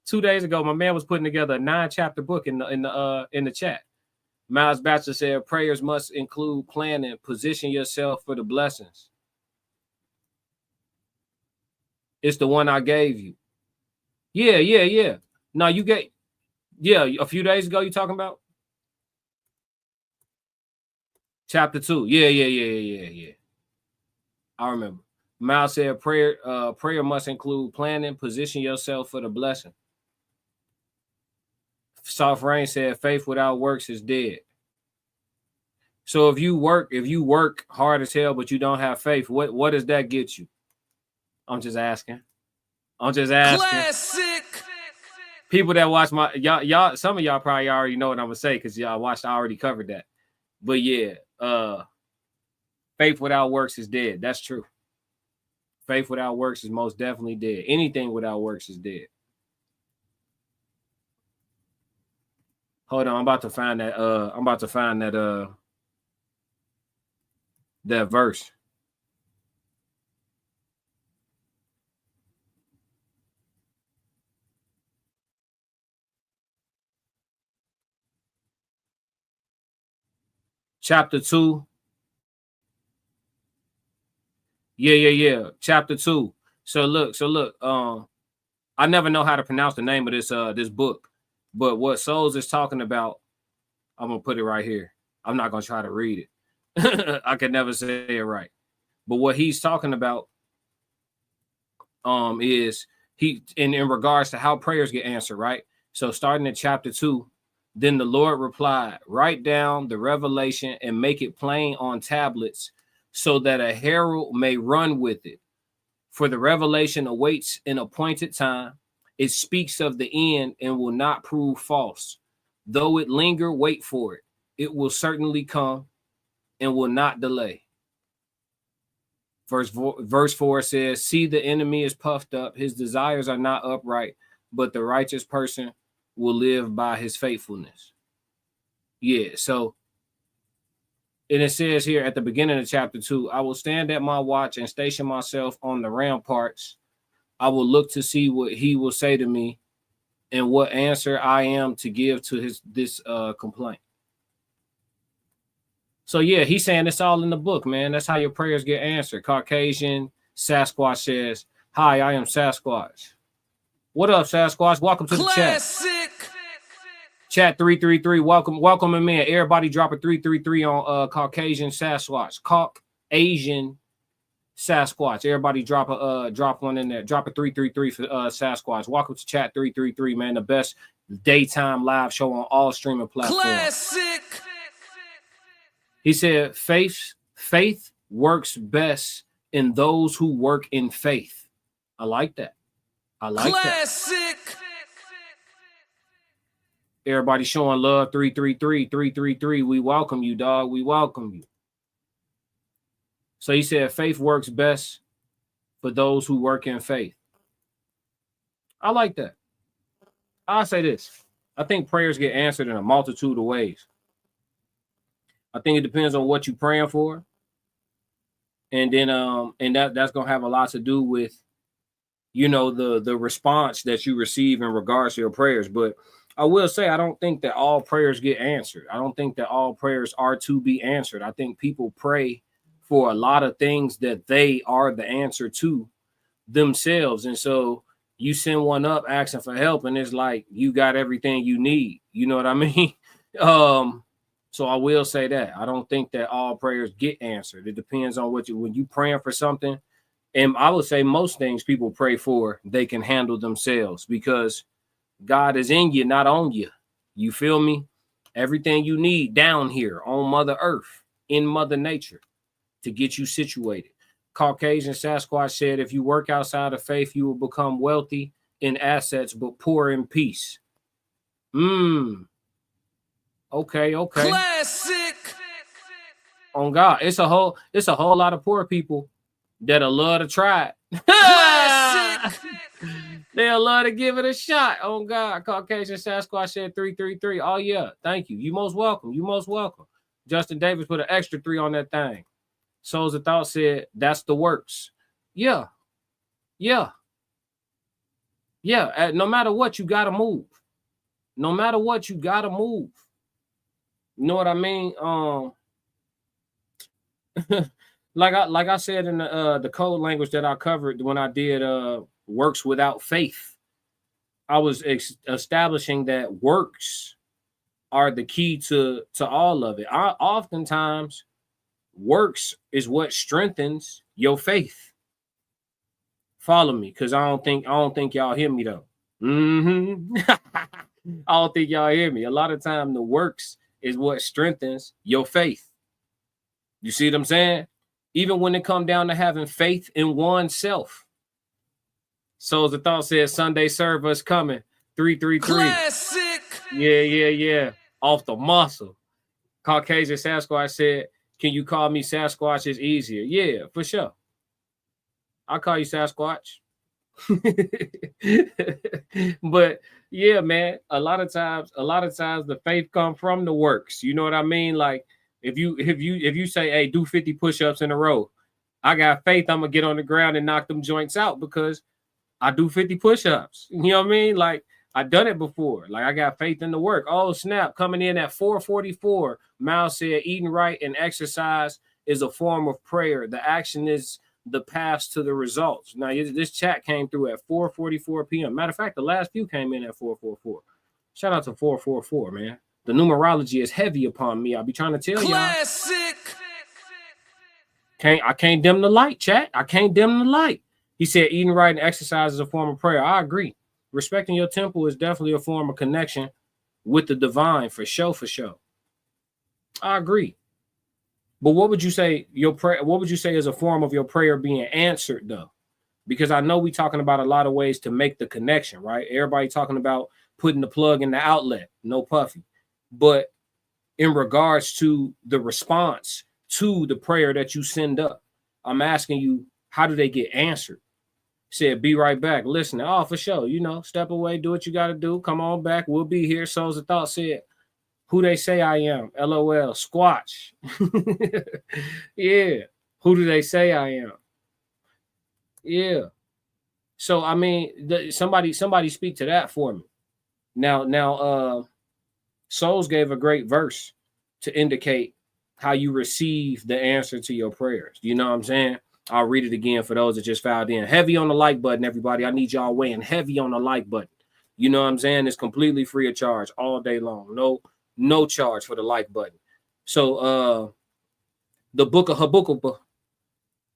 2 days ago? My man was putting together a 9-chapter book in the chat. Miles Batchelor said prayers must include planning, position yourself for the blessings. It's the one I gave you. Yeah. No, you get a few days ago you talking about? Chapter 2. Yeah. I remember. Miles said prayer must include planning, position yourself for the blessing. Soft Rain said faith without works is dead. So if you work hard as hell, but you don't have faith, what does that get you? I'm just asking. Classic. People that watch my y'all, some of y'all probably already know what I'm gonna say because y'all watched. I already covered that. But yeah, faith without works is dead. That's true. Faith without works is most definitely dead. Anything without works is dead. Hold on, I'm about to find that. That verse. Chapter 2. Yeah. Chapter 2. So look. I never know how to pronounce the name of this book, But what Souls is talking about, I'm gonna put it right here. I'm not gonna try to read it. I can never say it right. But what he's talking about is he in regards to how prayers get answered, right? So starting at chapter 2, then the Lord replied, write down the revelation and make it plain on tablets so that a herald may run with it. For the revelation awaits an appointed time. It speaks of the end and will not prove false. Though it linger, wait for it. It will certainly come and will not delay. Verse 4 says, see, the enemy is puffed up. His desires are not upright, but the righteous person will live by his faithfulness. Yeah, so, and it says here at the beginning of chapter 2, I will stand at my watch and station myself on the ramparts. I will look to see what he will say to me and what answer I am to give to this complaint. So yeah, he's saying it's all in the book, man. That's how your prayers get answered. Caucasian Sasquatch says, hi, I am Sasquatch. What up, Sasquatch? Welcome to the chat. Chat 333. Welcome in, man. Everybody drop a 333 on Caucasian Sasquatch. Caucasian Sasquatch. Everybody drop one in there. Drop a 333 for Sasquatch. Welcome to chat 333, man. The best daytime live show on all streaming platforms. Classic. He said, faith works best in those who work in faith. I like that. I like Classic. That. Everybody showing love. 333. We welcome you, dog. We welcome you. So he said, faith works best for those who work in faith. I like that. I'll say this. I think prayers get answered in a multitude of ways. I think it depends on what you're praying for. And then that's going to have a lot to do with, you know, the response that you receive in regards to your prayers. But I will say, I don't think that all prayers get answered. I don't think that all prayers are to be answered. I think people pray for a lot of things that they are the answer to themselves. And so you send one up asking for help and it's like, you got everything you need. You know what I mean? So I will say that I don't think that all prayers get answered. It depends on when you praying for something. And I would say most things people pray for, they can handle themselves because God is in you, not on you. You feel me? Everything you need down here on Mother Earth, in Mother Nature, to get you situated. Caucasian Sasquatch said, if you work outside of faith, you will become wealthy in assets, but poor in peace. Okay. Classic. On God, it's a whole lot of poor people that'll love to try it. Classic. They'll love to give it a shot. On God, Caucasian Sasquatch said 333. Oh yeah, thank you. You most welcome. Justin Davis put an extra 3 on that thing. Souls of Thought said that's the works. Yeah. No matter what, you gotta move. No matter what, you gotta move. You know what I mean? like I said in the code language that I covered when I did works without faith, I was establishing that works are the key to all of it. Oftentimes works is what strengthens your faith. Follow me, because I don't think y'all hear me though. I don't think y'all hear me. A lot of time the works is what strengthens your faith. You see what I'm saying? Even when it comes down to having faith in oneself. Souls of Thought says Sunday service coming. 333. Classic. Yeah. Off the muscle. Caucasian Sasquatch said, can you call me Sasquatch? It's easier. Yeah, for sure. I'll call you Sasquatch. But yeah, man, a lot of times the faith come from the works. You know what I mean? Like if you say, hey, do 50 push-ups in a row, I got faith I'm gonna get on the ground and knock them joints out because I do 50 push-ups. You know what I mean? Like I've done it before. Like I got faith in the work. Oh snap, coming in at 444. Miles said eating right and exercise is a form of prayer. The action is the path to the results. Now, this chat came through at 4:44 p.m. Matter of fact, the last few came in at 4:44. Shout out to 444, man. The numerology is heavy upon me. I'll be trying to tell y'all. Classic. I can't dim the light, chat. I can't dim the light. He said eating right and exercise is a form of prayer. I agree. Respecting your temple is definitely a form of connection with the divine, for sure, for sure. I agree. But what would you say your prayer? What would you say is a form of your prayer being answered, though? Because I know we're talking about a lot of ways to make the connection, right? Everybody talking about putting the plug in the outlet, no puffy. But in regards to the response to the prayer that you send up, I'm asking you, how do they get answered? Said, be right back. Listen, oh, for sure. You know, step away, do what you got to do. Come on back. We'll be here. Souls of Thought said, who they say I am? LOL. Squatch. Yeah. Who do they say I am? Yeah. So, I mean, somebody speak to that for me. Now, Souls gave a great verse to indicate how you receive the answer to your prayers. You know what I'm saying? I'll read it again for those that just filed in. Heavy on the like button, everybody. I need y'all weighing heavy on the like button. You know what I'm saying? It's completely free of charge all day long. No charge for the like button. So the book of Habakkuk,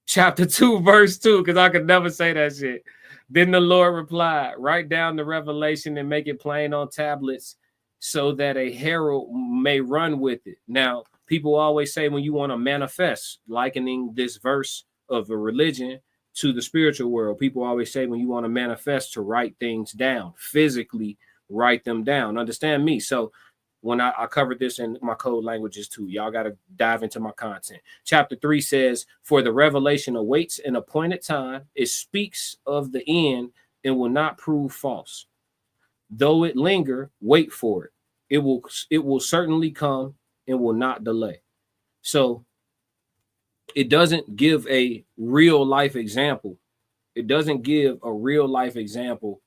chapter 2, verse 2, because I could never say that shit. Then the Lord replied, write down the revelation and make it plain on tablets so that a herald may run with it. Now, people always say when you want to manifest, likening this verse of a religion to the spiritual world, people always say when you want to manifest to write things down, physically write them down. Understand me? So when I covered this in my code languages too, y'all got to dive into my content. Chapter 3 says, for the revelation awaits an appointed time. It speaks of the end and will not prove false. Though it linger, wait for it. It will certainly come and will not delay. So it doesn't give a real life example. It doesn't give a real life example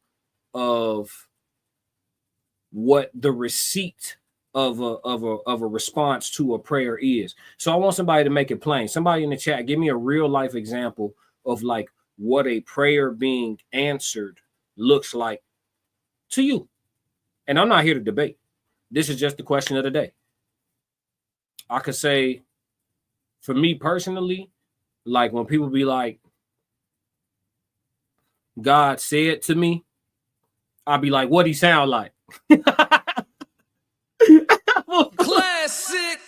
of what the receipt of a response to a prayer is. So I want somebody to make it plain. Somebody in the chat, give me a real life example of like what a prayer being answered looks like to you. And I'm not here to debate. This is just the question of the day. I could say, for me personally, like when people be like, God said to me, I'll be like, what he sound like? Classic.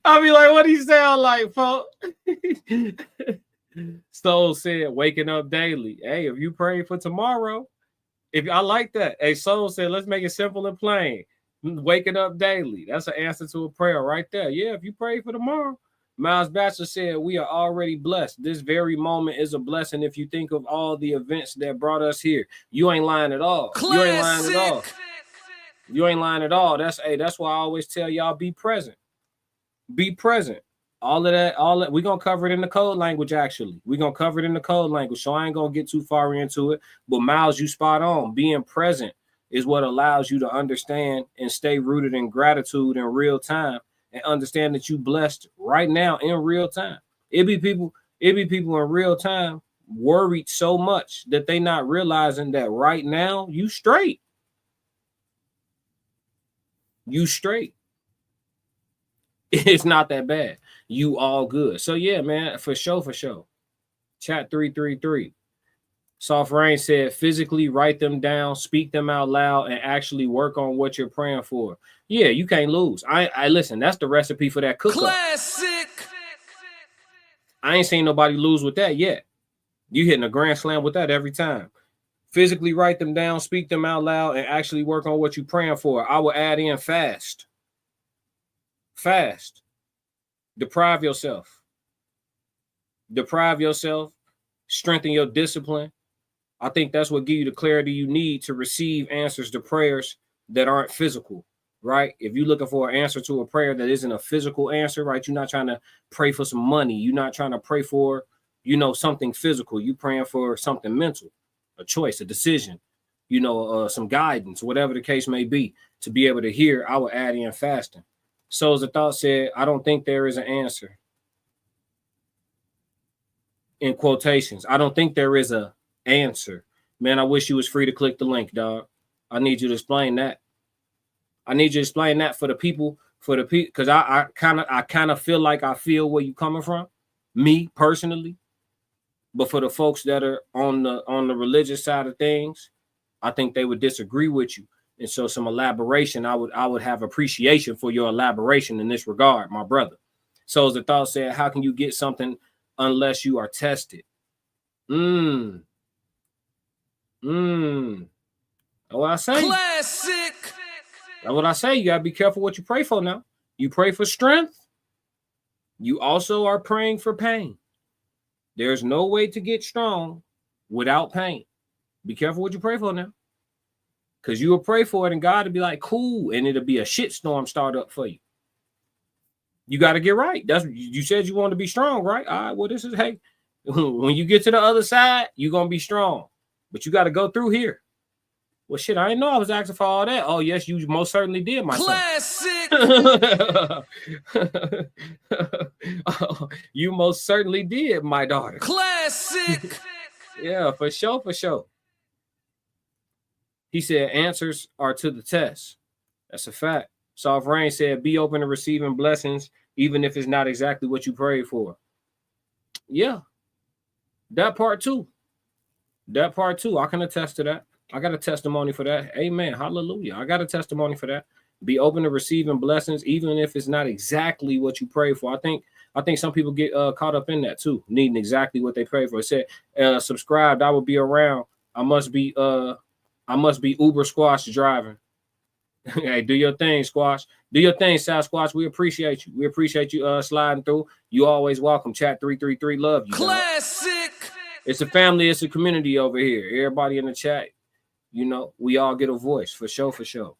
I'll be like, what he sound like, folks? Soul said, waking up daily. Hey, if you pray for tomorrow, if I like that. Hey, Soul said, let's make it simple and plain. Waking up daily. That's an answer to a prayer right there. Yeah, if you pray for tomorrow. Miles Batchelor said, we are already blessed. This very moment is a blessing if you think of all the events that brought us here. You ain't lying at all. Classic. You ain't lying at all. You ain't lying at all. That's why I always tell y'all, be present. Be present. All of that, we're gonna cover it in the code language, actually. We're gonna cover it in the code language. So I ain't gonna get too far into it. But Miles, you spot on. Being present is what allows you to understand and stay rooted in gratitude in real time and understand that you blessed right now in real time. It be people in real time worried so much that they not realizing that right now you straight. You straight. It's not that bad. You all good. So yeah, man, for sure. Chat 333. Soft Rain said, physically write them down, speak them out loud, and actually work on what you're praying for. Yeah, you can't lose. I listen, that's the recipe for that cook-up. Classic. I ain't seen nobody lose with that yet. You hitting a grand slam with that every time. Physically write them down, speak them out loud, and actually work on what you're praying for. I will add in fast. Fast. Deprive yourself. Strengthen your discipline. I think that's what gives you the clarity you need to receive answers to prayers that aren't physical, right? If you're looking for an answer to a prayer that isn't a physical answer, right? You're not trying to pray for some money. You're not trying to pray for, something physical. You're praying for something mental, a choice, a decision, some guidance, whatever the case may be, to be able to hear. I would add in fasting. Souls of Thought said, I don't think there is an answer. In quotations, I don't think there is a answer. Man, I wish you was free to click the link, dog. I need you to explain that. I need you to explain that for the people, because I kind of feel like I feel where you coming from, me personally. But for the folks that are on the religious side of things, I think they would disagree with you. And so some elaboration, I would have appreciation for your elaboration in this regard, my brother. So as the thought said, how can you get something unless you are tested? What I say? Classic. That's what I say. You gotta be careful what you pray for now. You pray for strength. You also are praying for pain. There's no way to get strong without pain. Be careful what you pray for now. Because you will pray for it and God will be like, cool, and it'll be a shitstorm start up for you. You got to get right. That's you said you want to be strong, right? All right, well, this is, hey, when you get to the other side, you're going to be strong. But you got to go through here. Well, shit, I didn't know I was asking for all that. Oh, yes, you most certainly did, my Classic. son. You most certainly did, my daughter. Classic. Yeah, for sure, for sure. He said answers are to the test. That's a fact. Soft Rain said be open to receiving blessings, even if it's not exactly what you prayed for. Yeah, that part too. That part too. I can attest to that. I got a testimony for that. Amen. Hallelujah. I got a testimony for that. Be open to receiving blessings, even if it's not exactly what you pray for. I think some people get caught up in that too, needing exactly what they pray for. It said, subscribed, I will be around. I must be Uber Squash driving. Hey, do your thing, Squash. Do your thing, Sasquatch. We appreciate you. We appreciate you sliding through. You always welcome. Chat 333. Love you. Classic. Dog. It's a family. It's a community over here. Everybody in the chat, you know, we all get a voice for sure, for sure.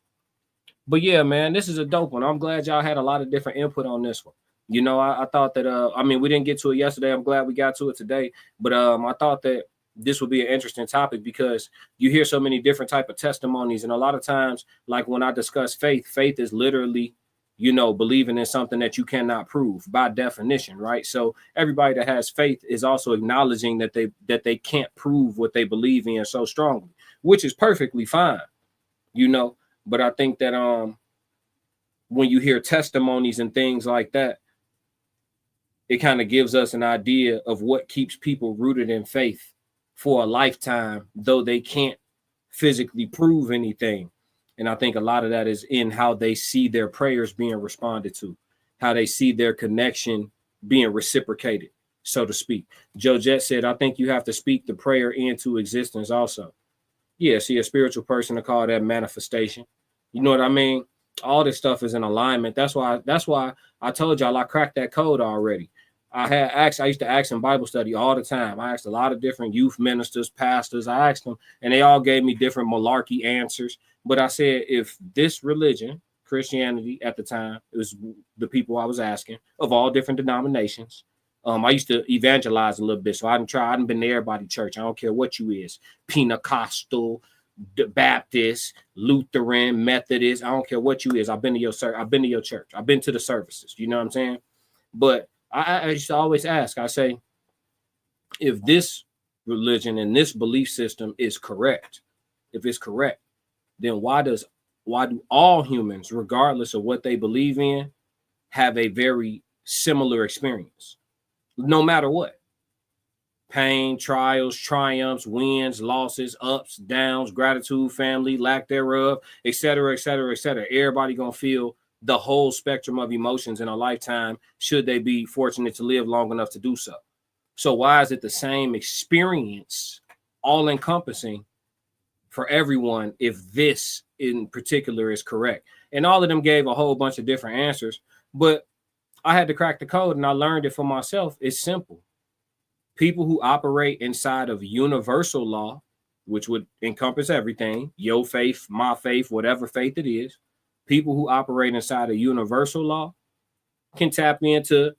But yeah, man, this is a dope one. I'm glad y'all had a lot of different input on this one. You know, I thought that, I mean, we didn't get to it yesterday. I'm glad we got to it today. But I thought that this would be an interesting topic because you hear so many different type of testimonies. And a lot of times, like when I discuss faith, faith is literally, you know, believing in something that you cannot prove by definition, right? So everybody that has faith is also acknowledging that they can't prove what they believe in so strongly, which is perfectly fine, you know. But I think that when you hear testimonies and things like that, it kind of gives us an idea of what keeps people rooted in faith for a lifetime, though they can't physically prove anything. And I think a lot of that is in how they see their prayers being responded to, how they see their connection being reciprocated, so to speak. Joe Jett said, I think you have to speak the prayer into existence also. Yeah, see, a spiritual person to call that manifestation. You know what I mean? All this stuff is in alignment. That's why I told y'all I cracked that code already. I used to ask in Bible study all the time. I asked a lot of different youth ministers, pastors. I asked them, and they all gave me different malarkey answers. But I said, if this religion, Christianity at the time, it was the people I was asking of all different denominations. I used to evangelize a little bit, so I didn't been to everybody's church. I don't care what you is, Pentecostal, Baptist, Lutheran, Methodist. I don't care what you is. I've been to your church. I've been to the services. You know what I'm saying? But I used to always ask, I say, if this religion and this belief system is correct, if it's correct, then why do all humans, regardless of what they believe in, have a very similar experience, no matter what? Pain, trials, triumphs, wins, losses, ups, downs, gratitude, family, lack thereof, et cetera, et cetera, et cetera. Everybody gonna feel the whole spectrum of emotions in a lifetime, should they be fortunate to live long enough to do so. So why is it the same experience, all encompassing for everyone, if this in particular is correct? And all of them gave a whole bunch of different answers, but I had to crack the code and I learned it for myself. It's simple. People who operate inside of universal law, which would encompass everything, your faith, my faith, whatever faith it is, people who operate inside of universal law can tap into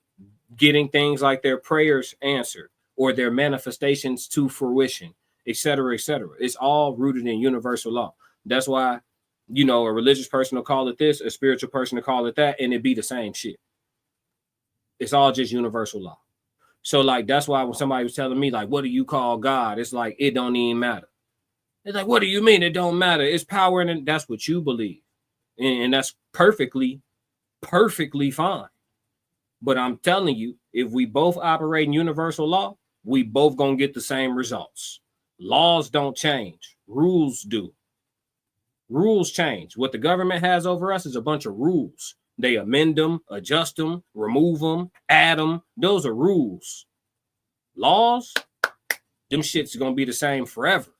getting things like their prayers answered or their manifestations to fruition, et cetera, et cetera. It's all rooted in universal law. That's why, you know, a religious person will call it this, a spiritual person will call it that, and it be the same shit. It's all just universal law. So like, that's why when somebody was telling me like, what do you call God? It's like, it don't even matter. It's like, what do you mean it don't matter? It's power, and that's what you believe. And that's perfectly fine. But I'm telling you, if we both operate in universal law, we both gonna get the same results. Laws don't change. Rules do. Rules change. What the government has over us is a bunch of rules. They amend them, adjust them, remove them, add them. Those are rules. Laws, them shit's gonna be the same forever.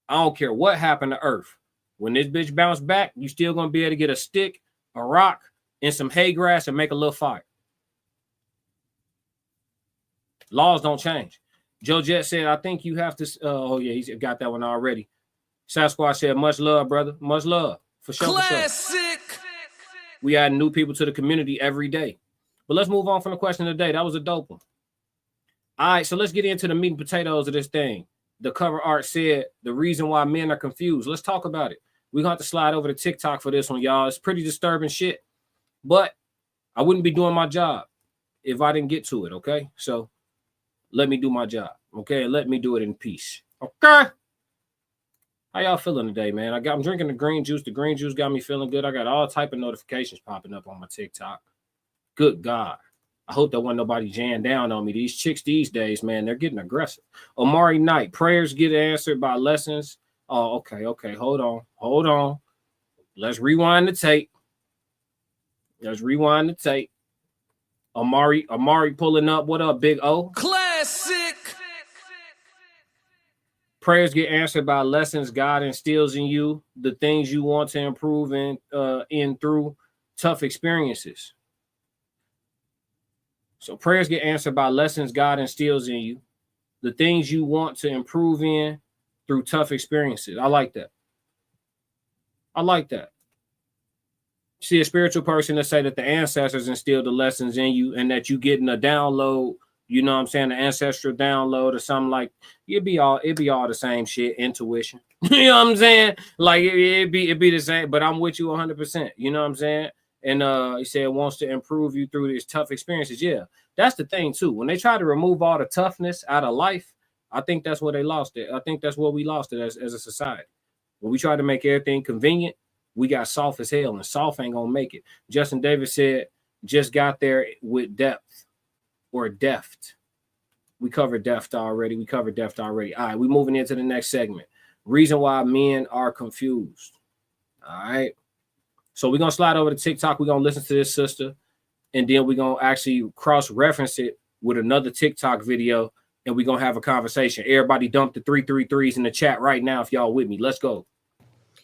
I don't care what happened to Earth. When this bitch bounce back, you still gonna be able to get a stick, a rock, and some hay grass and make a little fire. Laws don't change. Joe Jet said, I think you have to. Oh, yeah, he's got that one already. Sasquatch said, much love, brother. Much love. For sure. Classic. For sure. We add new people to the community every day. But let's move on from the question of the day. That was a dope one. All right, so let's get into the meat and potatoes of this thing. The cover art said the reason why men are confused. Let's talk about it. We're going to have to slide over to TikTok for this one, y'all. It's pretty disturbing shit. But I wouldn't be doing my job if I didn't get to it, okay? So let me do my job, okay? Let me do it in peace, okay? How y'all feeling today, man? I'm drinking the green juice. The green juice got me feeling good. I got all type of notifications popping up on my TikTok. Good God. I hope there wasn't nobody jammed down on me. These chicks these days, man, they're getting aggressive. Omari Knight, prayers get answered by lessons. Oh, okay. Hold on. Let's rewind the tape. Amari pulling up. What up, Big O? Classic. Prayers get answered by lessons God instills in you, the things you want to improve in through tough experiences. So prayers get answered by lessons God instills in you, the things you want to improve in through tough experiences. I like that. See a spiritual person to say that the ancestors instilled the lessons in you and that you getting a download, you know what I'm saying, the ancestral download or something like it'd be all the same shit, intuition. You know what I'm saying? Like it'd be the same, but I'm with you 100%. You know what I'm saying? And he said it wants to improve you through these tough experiences. Yeah, that's the thing too. When they try to remove all the toughness out of life, I think that's where they lost it. I think that's where we lost it as a society. When we try to make everything convenient, we got soft as hell, and soft ain't gonna make it. Justin Davis said, just got there with depth or deft. We covered deft already. All right, we moving into the next segment. Reason why men are confused. All right. So we're going to slide over to TikTok. We're going to listen to this sister, and then we're going to actually cross-reference it with another TikTok video, and we're going to have a conversation. Everybody dump the 333s in the chat right now if y'all with me. Let's go.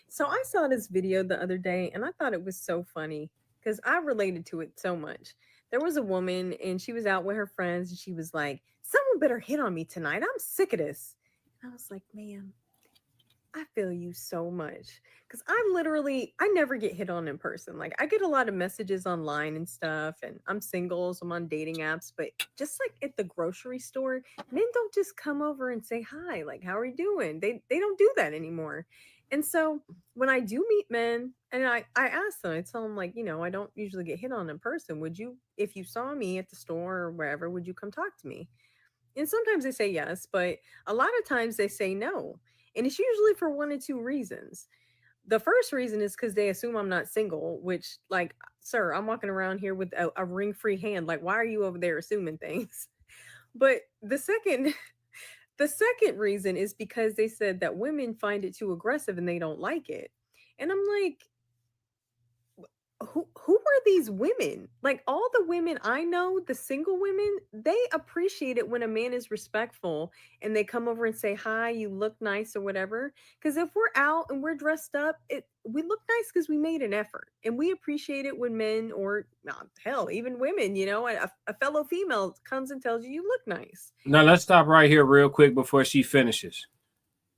So I saw this video the other day, and I thought it was so funny because I related to it so much. There was a woman, and she was out with her friends, and she was like, someone better hit on me tonight. I'm sick of this. And I was like, man, I feel you so much because I never get hit on in person. Like I get a lot of messages online and stuff, and I'm single, so I'm on dating apps, but just like at the grocery store, men don't just come over and say hi, like, how are you doing? They don't do that anymore. And so when I do meet men and I ask them, I tell them like, I don't usually get hit on in person. Would you, if you saw me at the store or wherever, would you come talk to me? And sometimes they say yes, but a lot of times they say no. And it's usually for one or two reasons. The first reason is because they assume I'm not single, which, like, sir, I'm walking around here with a ring-free hand. Like, why are you over there assuming things? But the second reason is because they said that women find it too aggressive and they don't like it. And I'm like, who are these women? Like all the women I know, the single women, they appreciate it when a man is respectful and they come over and say, hi, you look nice or whatever. Because if we're out and we're dressed up, we look nice because we made an effort. And we appreciate it when men or hell, even women, a fellow female comes and tells you look nice. Now let's stop right here real quick before she finishes.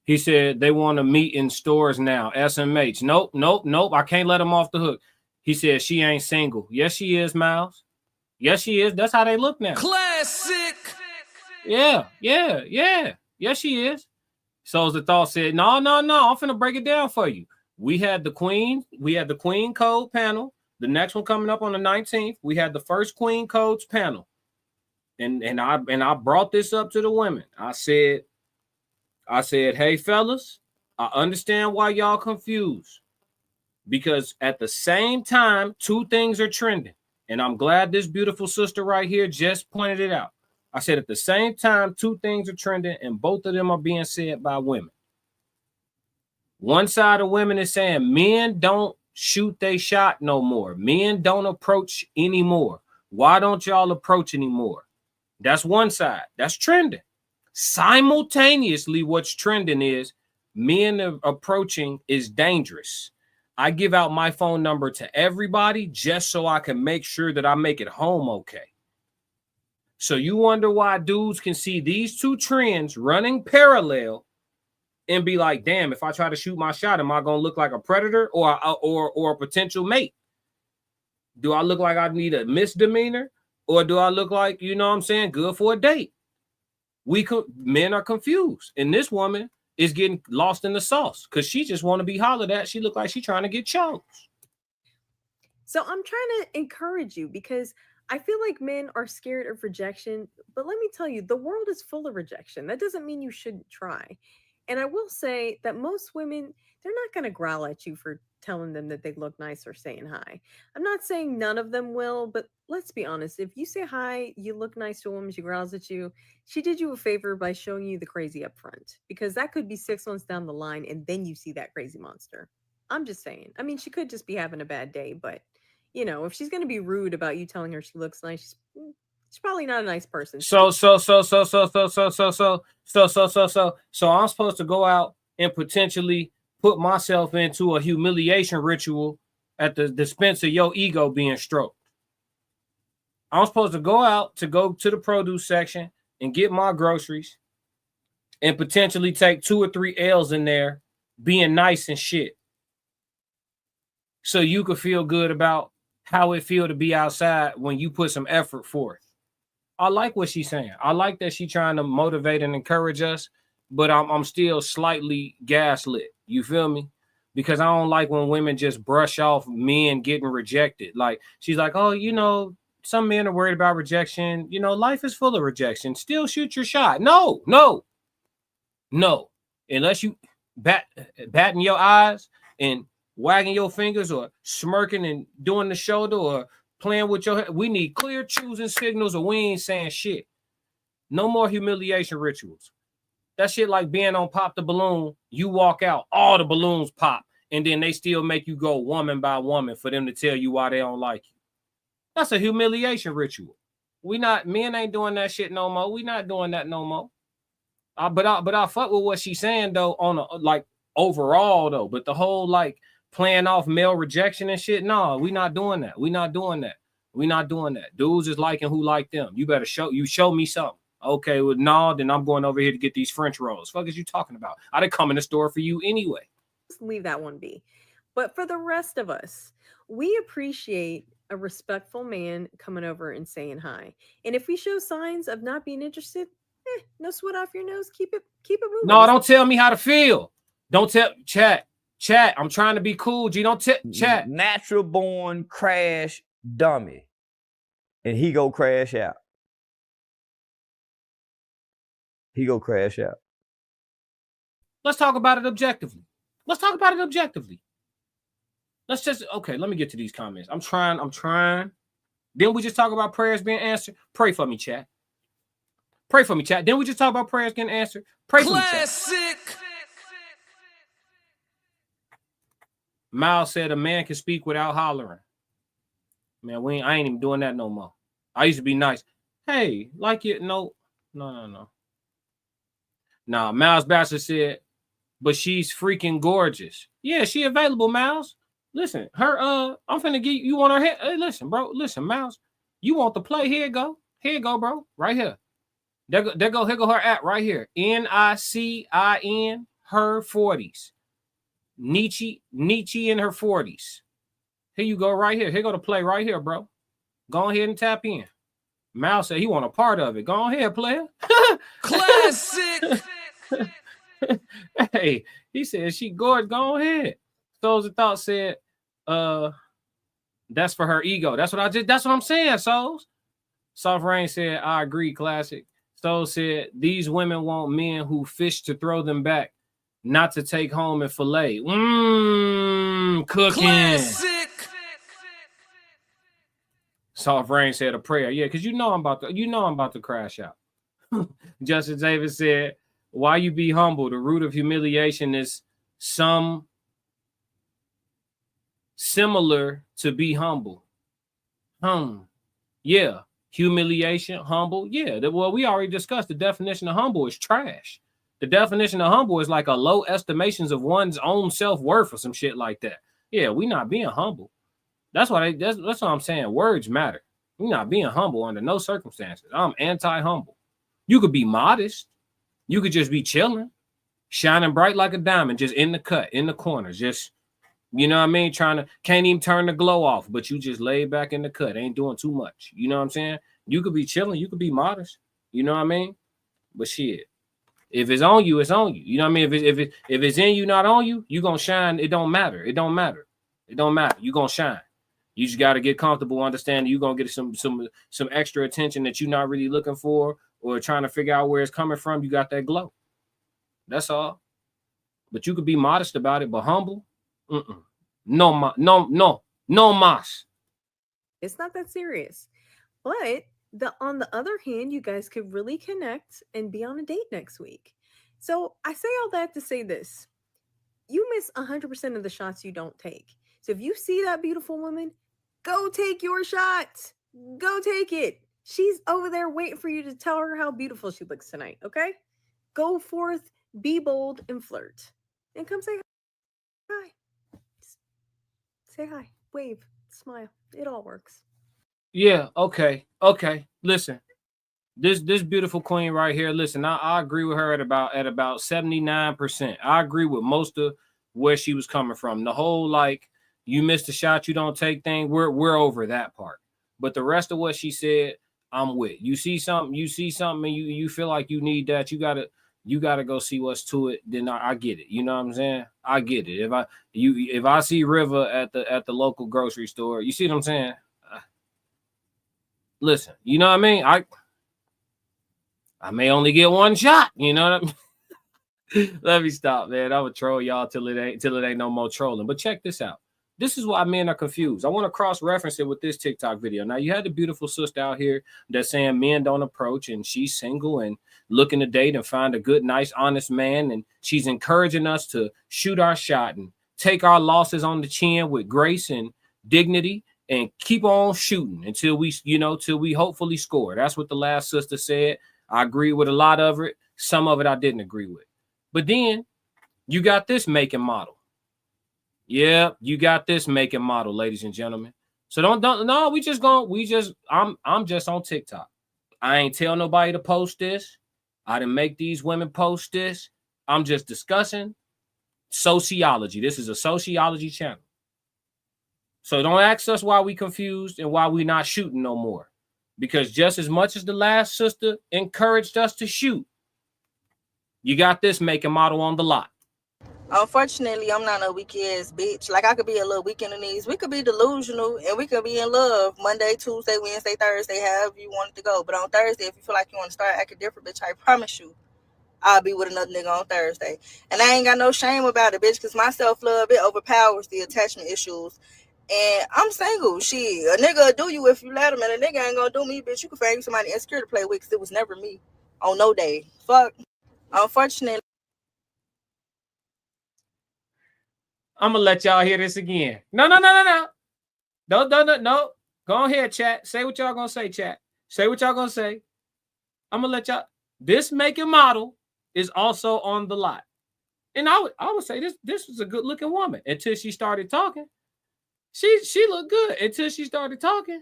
He said they want to meet in stores now. SMH. Nope. I can't let them off the hook. He said she ain't single. Yes, she is, Miles. Yes, she is. That's how they look now. Classic. Yeah. Yes, she is. So the thought said, no. I'm finna break it down for you. We had the Queen Code panel. The next one coming up on the 19th. We had the first Queen Codes panel. And I brought this up to the women. I said, I said, hey, fellas, I understand why y'all confused. Because at the same time, two things are trending. And I'm glad this beautiful sister right here just pointed it out. I said at the same time, two things are trending, and both of them are being said by women. One side of women is saying men don't shoot they shot no more. Men don't approach anymore. Why don't y'all approach anymore? That's one side. That's trending. Simultaneously, what's trending is men approaching is dangerous. I give out my phone number to everybody just so I can make sure that I make it home okay. So you wonder why dudes can see these two trends running parallel and be like, damn, if I try to shoot my shot, am I going to look like a predator or a potential mate? Do I look like I need a misdemeanor, or do I look like, you know what I'm saying, good for a date? Men are confused, and this woman is getting lost in the sauce because she just want to be hollered at. She look like she's trying to get choked. So I'm trying to encourage you because I feel like men are scared of rejection, but let me tell you, the world is full of rejection. That doesn't mean you shouldn't try. And I will say that most women, they're not going to growl at you for telling them that they look nice or saying hi. I'm not saying none of them will, but let's be honest. If you say hi, you look nice to a woman, she growls at you, she did you a favor by showing you the crazy up front, because that could be 6 months down the line and then you see that crazy monster. I'm just saying. I mean, she could just be having a bad day, but you know, if she's going to be rude about you telling her she looks nice, she's probably not a nice person. So I'm supposed to go out and potentially put myself into a humiliation ritual at the expense of your ego being stroked. I'm supposed to go to the produce section and get my groceries and potentially take 2 or 3 L's in there being nice and shit. So you could feel good about how it feel to be outside when you put some effort forth. I like what she's saying. I like that she's trying to motivate and encourage us, but I'm still slightly gaslit. You feel me? Because I don't like when women just brush off men getting rejected. Like, she's like, oh, you know, some men are worried about rejection. You know, life is full of rejection. Still shoot your shot. No. Unless you batting your eyes and wagging your fingers or smirking and doing the shoulder or playing with your head. We need clear choosing signals or we ain't saying shit. No more humiliation rituals. That shit like being on Pop the Balloon. You walk out, all the balloons pop, and then they still make you go woman by woman for them to tell you why they don't like you. That's a humiliation ritual. Men ain't doing that shit no more. We not doing that no more. But I fuck with what she's saying though on a like overall though. But the whole like playing off male rejection and shit, no, we not doing that. We not doing that. Dudes is liking who like them. You better show me something. Okay, well, no, then I'm going over here to get these French rolls. Fuck is you talking about? I didn't come in the store for you anyway. Just leave that one be. But for the rest of us, we appreciate a respectful man coming over and saying hi. And if we show signs of not being interested, no sweat off your nose. Keep it moving. No, don't tell me how to feel. Don't tell chat. I'm trying to be cool. G, don't chat. Natural born crash dummy, and he go crash out. Let's talk about it objectively. Let's just, okay, let me get to these comments. I'm trying. Didn't we just talk about prayers being answered? Pray for me, chat. Didn't we just talk about prayers getting answered? Pray for me, chat. Classic. Miles said a man can speak without hollering. Man, I ain't even doing that no more. I used to be nice. Hey, like it. No. Nah, Miles Bachelor said, but she's freaking gorgeous. Yeah, she available, Miles. Listen, her, I'm finna give you want her head. Hey, listen, Miles. You want the play? Here you go, bro. Right here. Here go her app right here. NICIN, her 40s. Nietzsche in her 40s. Here you go right here. Here go the play right here, bro. Go ahead and tap in. Miles said he want a part of it. Go ahead, player. Classic. Hey, he said she gorgeous. Go ahead. Souls of Thought said, that's for her ego. That's what I'm saying, Souls. Soft Rain said, I agree, classic. So said, these women want men who fish to throw them back, not to take home and fillet. Cooking. Classic. Soft Rain said a prayer. Yeah, because I'm about to crash out. Justice Davis said, why you be humble? The root of humiliation is similar to be humble. Yeah. Humiliation, humble. Yeah. Well, we already discussed the definition of humble is trash. The definition of humble is like a low estimations of one's own self-worth or some shit like that. Yeah, we not being humble. That's what I'm saying. Words matter. We're not being humble under no circumstances. I'm anti-humble. You could be modest. You could just be chilling, shining bright like a diamond, just in the cut, in the corners, just, you know what I mean? Can't even turn the glow off, but you just lay back in the cut, ain't doing too much. You know what I'm saying? You could be chilling, you could be modest. You know what I mean? But shit, if it's on you, it's on you. You know what I mean? If it's in you, not on you, you gonna shine. It don't matter. It don't matter. It don't matter. You gonna shine. You just got to get comfortable, understanding you're going to get some extra attention that you're not really looking for or trying to figure out where it's coming from. You got that glow. That's all. But you could be modest about it, but humble. No mas. It's not that serious. But on the other hand, you guys could really connect and be on a date next week. So I say all that to say this. You miss 100% of the shots you don't take. So if you see that beautiful woman, go take your shot. Go take it. She's over there waiting for you to tell her how beautiful she looks tonight, okay? Go forth, be bold, and flirt. And come say hi. Say hi. Wave. Smile. It all works. Yeah, okay. Listen. This beautiful queen right here, listen, I agree with her at about 79%. I agree with most of where she was coming from. The whole, like, you missed a shot, you don't take thing. We're over that part. But the rest of what she said, I'm with. You see something, and you feel like you need that. You gotta go see what's to it. Then I get it. You know what I'm saying? I get it. If I see River at the local grocery store, you see what I'm saying? Listen, you know what I mean? I may only get one shot. You know what I mean? Let me stop, man. I would troll y'all till it ain't no more trolling. But check this out. This is why men are confused. I want to cross-reference it with this TikTok video. Now, you had the beautiful sister out here that's saying men don't approach, and she's single and looking to date and find a good, nice, honest man, and she's encouraging us to shoot our shot and take our losses on the chin with grace and dignity and keep on shooting until we hopefully score. That's what the last sister said. I agree with a lot of it. Some of it I didn't agree with. But then you got this making model. Yeah, you got this making model, ladies and gentlemen. So I'm just on TikTok. I ain't tell nobody to post this. I didn't make these women post this. I'm just discussing sociology. This is a sociology channel. So don't ask us why we confused and why we not shooting no more. Because just as much as the last sister encouraged us to shoot, you got this making model on the lot. Unfortunately, I'm not a weak ass bitch. Like, I could be a little weak in the knees. We could be delusional and we could be in love Monday, Tuesday, Wednesday, Thursday, however you want it to go. But on Thursday, if you feel like you want to start acting different, bitch, I promise you, I'll be with another nigga on Thursday. And I ain't got no shame about it, bitch, because my self-love, it overpowers the attachment issues. And I'm single. Shit, a nigga will do you if you let him, and a nigga ain't gonna do me, bitch. You can find somebody insecure to play with, because it was never me on no day. Fuck. Unfortunately. I'm gonna let y'all hear this again. No. No. Go ahead, chat. Say what y'all gonna say, chat. Say what y'all gonna say. I'm gonna let y'all. This making model is also on the lot. And I would say this was a good looking woman until she started talking. She looked good until she started talking.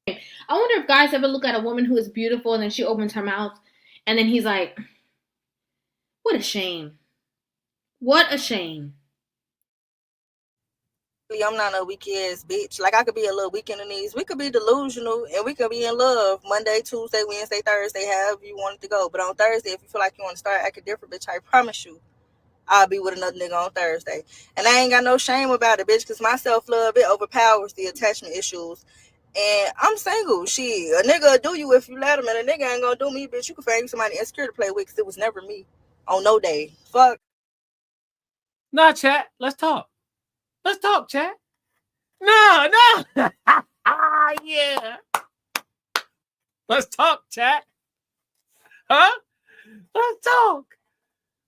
I wonder if guys ever look at a woman who is beautiful and then she opens her mouth and then he's like, what a shame. What a shame. I'm not a weak ass bitch. Like, I could be a little weak in the knees. We could be delusional and we could be in love Monday, Tuesday, Wednesday, Thursday, however you want it to go. But on Thursday, if you feel like you want to start acting different, bitch, I promise you, I'll be with another nigga on Thursday. And I ain't got no shame about it, bitch, because my self-love, it overpowers the attachment issues. And I'm single. Shit, a nigga will do you if you let him, and a nigga ain't gonna do me, bitch. You can find you somebody insecure to play with, because it was never me on no day. Fuck. Nah, chat. Let's talk. Let's talk, chat. No. Yeah. Let's talk, chat. Huh? Let's talk.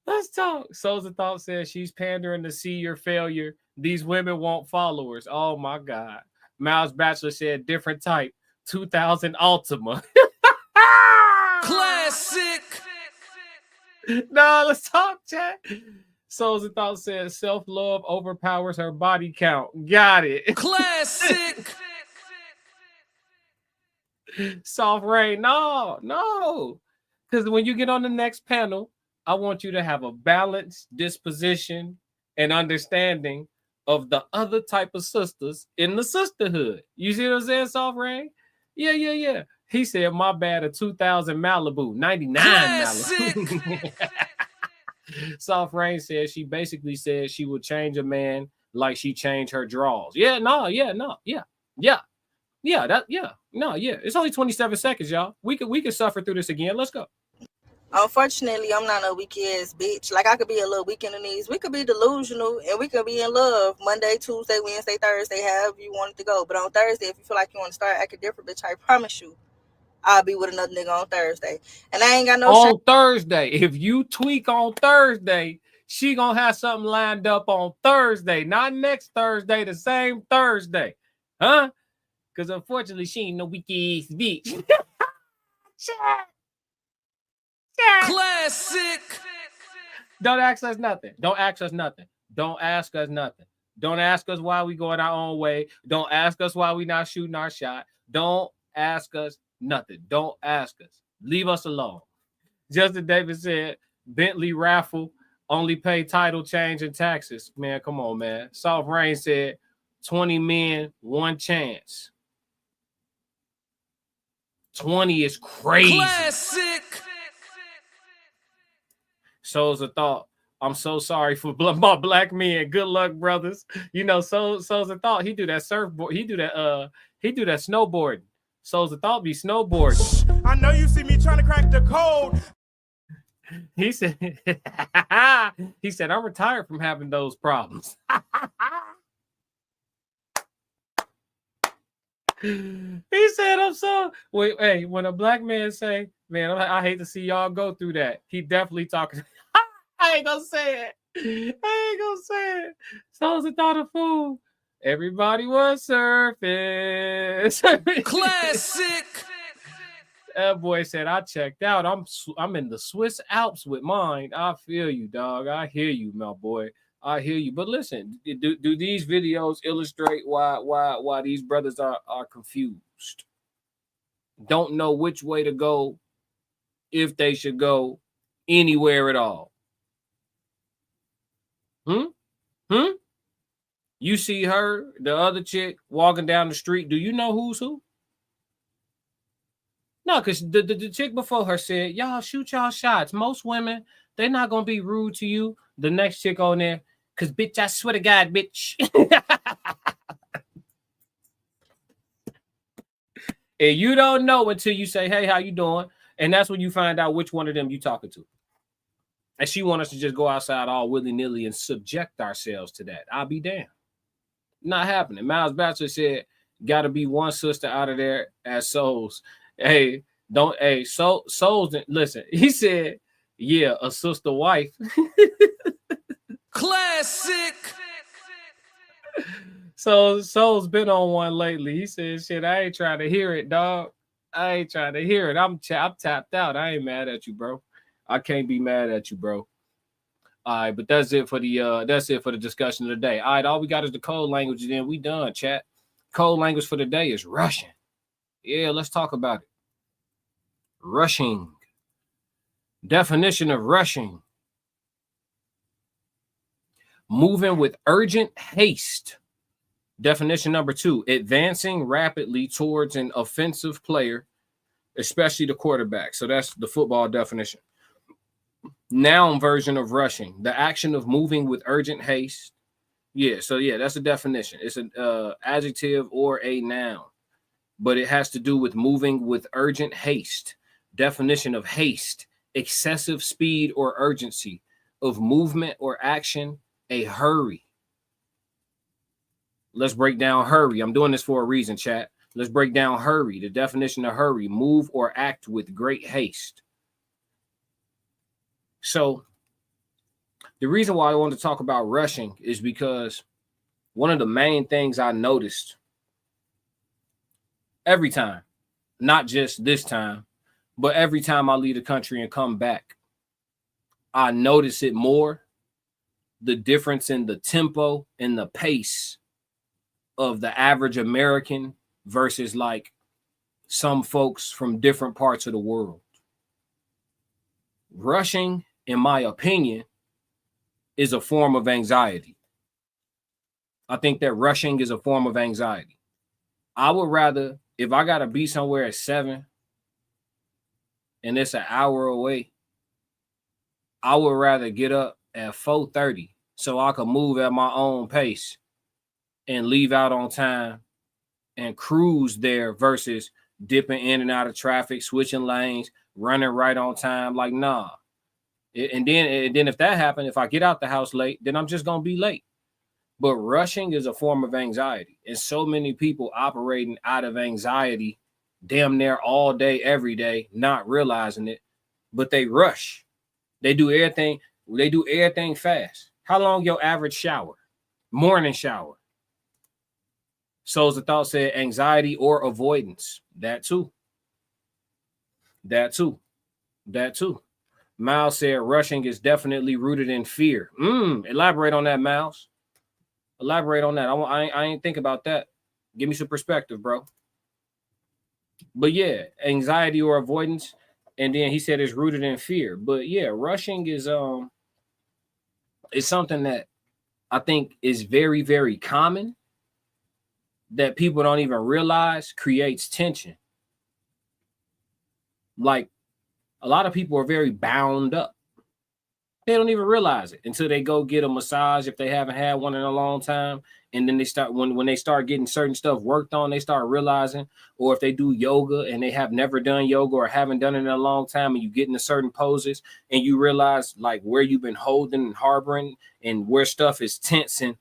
Let's talk. Souls of Thought says she's pandering to see your failure. These women want followers. Oh my God. Miles Bachelor said different type. 2000 Ultima. Classic. No, let's talk, chat. Souls of Thought says self-love overpowers her body count. Got it. Classic. Soft Rain. No. Because when you get on the next panel, I want you to have a balanced disposition and understanding of the other type of sisters in the sisterhood. You see what I'm saying, Soft Rain? Yeah. He said, my bad, a 2000 Malibu, 99 Malibu. Soft Rain says she basically said she would change a man like she changed her draws. Yeah. It's only 27 seconds, y'all. We could suffer through this again. Let's go. Unfortunately, I'm not a weak ass bitch. Like, I could be a little weak in the knees. We could be delusional, and we could be in love Monday, Tuesday, Wednesday, Thursday, however you want it to go. But on Thursday, if you feel like you want to start acting different, bitch, I promise you, I'll be with another nigga on Thursday. And I ain't got no on Thursday. If you tweak on Thursday, she gonna have something lined up on Thursday, not next Thursday, the same Thursday. Huh? Because unfortunately, she ain't no weak ass bitch. Classic. Don't ask us nothing. Don't ask us why we going our own way. Don't ask us why we not shooting our shot. Don't ask us nothing. Don't ask us. Leave us alone. Justin Davis said, Bentley raffle, only pay title change and taxes. Man, come on, man. Soft Rain said, 20 men, one chance. 20 is crazy. Classic. Souls of Thought. I'm so sorry for my black men. Good luck, brothers. You know, Souls of Thought. He do that surfboard. He do that snowboarding. Souls of Thought be snowboarding. I know you see me trying to crack the code. He said, I'm retired from having those problems. He said, I'm so hey, when a black man say, man, I hate to see y'all go through that. He definitely talking. I ain't gonna say it. Souls of Thought a fool. Everybody was surfing. Classic. That boy said, I checked out. I'm in the Swiss Alps with mine. I feel you, dog. I hear you, my boy. I hear you. But listen, do these videos illustrate why these brothers are confused? Don't know which way to go, if they should go anywhere at all. You see her, the other chick, walking down the street. Do you know who's who? No, because the chick before her said, y'all shoot y'all shots. Most women, they're not going to be rude to you. The next chick on there, because, bitch, I swear to God, bitch. And you don't know until you say, hey, how you doing? And that's when you find out which one of them you talking to. And she wants us to just go outside all willy-nilly and subject ourselves to that. I'll be damned. Not happening. Miles Bachelor said, got to be one sister out of there as souls. Hey, souls. Listen, he said, yeah, a sister wife. Classic. So Soul's been on one lately. He said, shit, I ain't trying to hear it, dog. I ain't trying to hear it. I'm tapped out. I ain't mad at you, bro. I can't be mad at you, bro. All right, but that's it for the discussion of the day. All right, all we got is the code language, and then we done, chat. Code language for the day is rushing. Yeah, let's talk about it. Rushing. Definition of rushing. Moving with urgent haste. Definition number 2, advancing rapidly towards an offensive player, especially the quarterback. So that's the football definition. Noun version of rushing, the action of moving with urgent haste. Yeah, so yeah, that's a definition. It's an adjective or a noun. but it has to do with moving with urgent haste. Definition of haste: excessive speed or urgency of movement or action, a hurry. Let's break down hurry. I'm doing this for a reason, chat. Let's break down hurry. The definition of hurry: move or act with great haste. So the reason why I want to talk about rushing is because one of the main things I noticed every time, not just this time, but every time I leave the country and come back, I notice it more, the difference in the tempo and the pace of the average American versus like some folks from different parts of the world. Rushing, in my opinion, is a form of anxiety. I think that rushing is a form of anxiety. I would rather, if I got to be somewhere at 7 and it's an hour away, I would rather get up at 4:30 so I can move at my own pace and leave out on time and cruise there versus dipping in and out of traffic, switching lanes, running right on time. Like, nah. And then if that happened, if I get out the house late, then I'm just going to be late. But rushing is a form of anxiety. And so many people operating out of anxiety damn near all day, every day, not realizing it, but they rush. They do everything fast. How long your average shower? Morning shower. Souls of Thought said anxiety or avoidance. That too. Miles said rushing is definitely rooted in fear. Elaborate on that, Miles. Elaborate on that. I ain't think about that. Give me some perspective, bro. But yeah, anxiety or avoidance. And then he said it's rooted in fear. But yeah, rushing is something that I think is very, very common, that people don't even realize creates tension. Like, a lot of people are very bound up. They don't even realize it until they go get a massage if they haven't had one in a long time. And then they start, when they start getting certain stuff worked on, they start realizing, or if they do yoga and they have never done yoga or haven't done it in a long time, and you get into certain poses and you realize like where you've been holding and harboring and where stuff is tense, and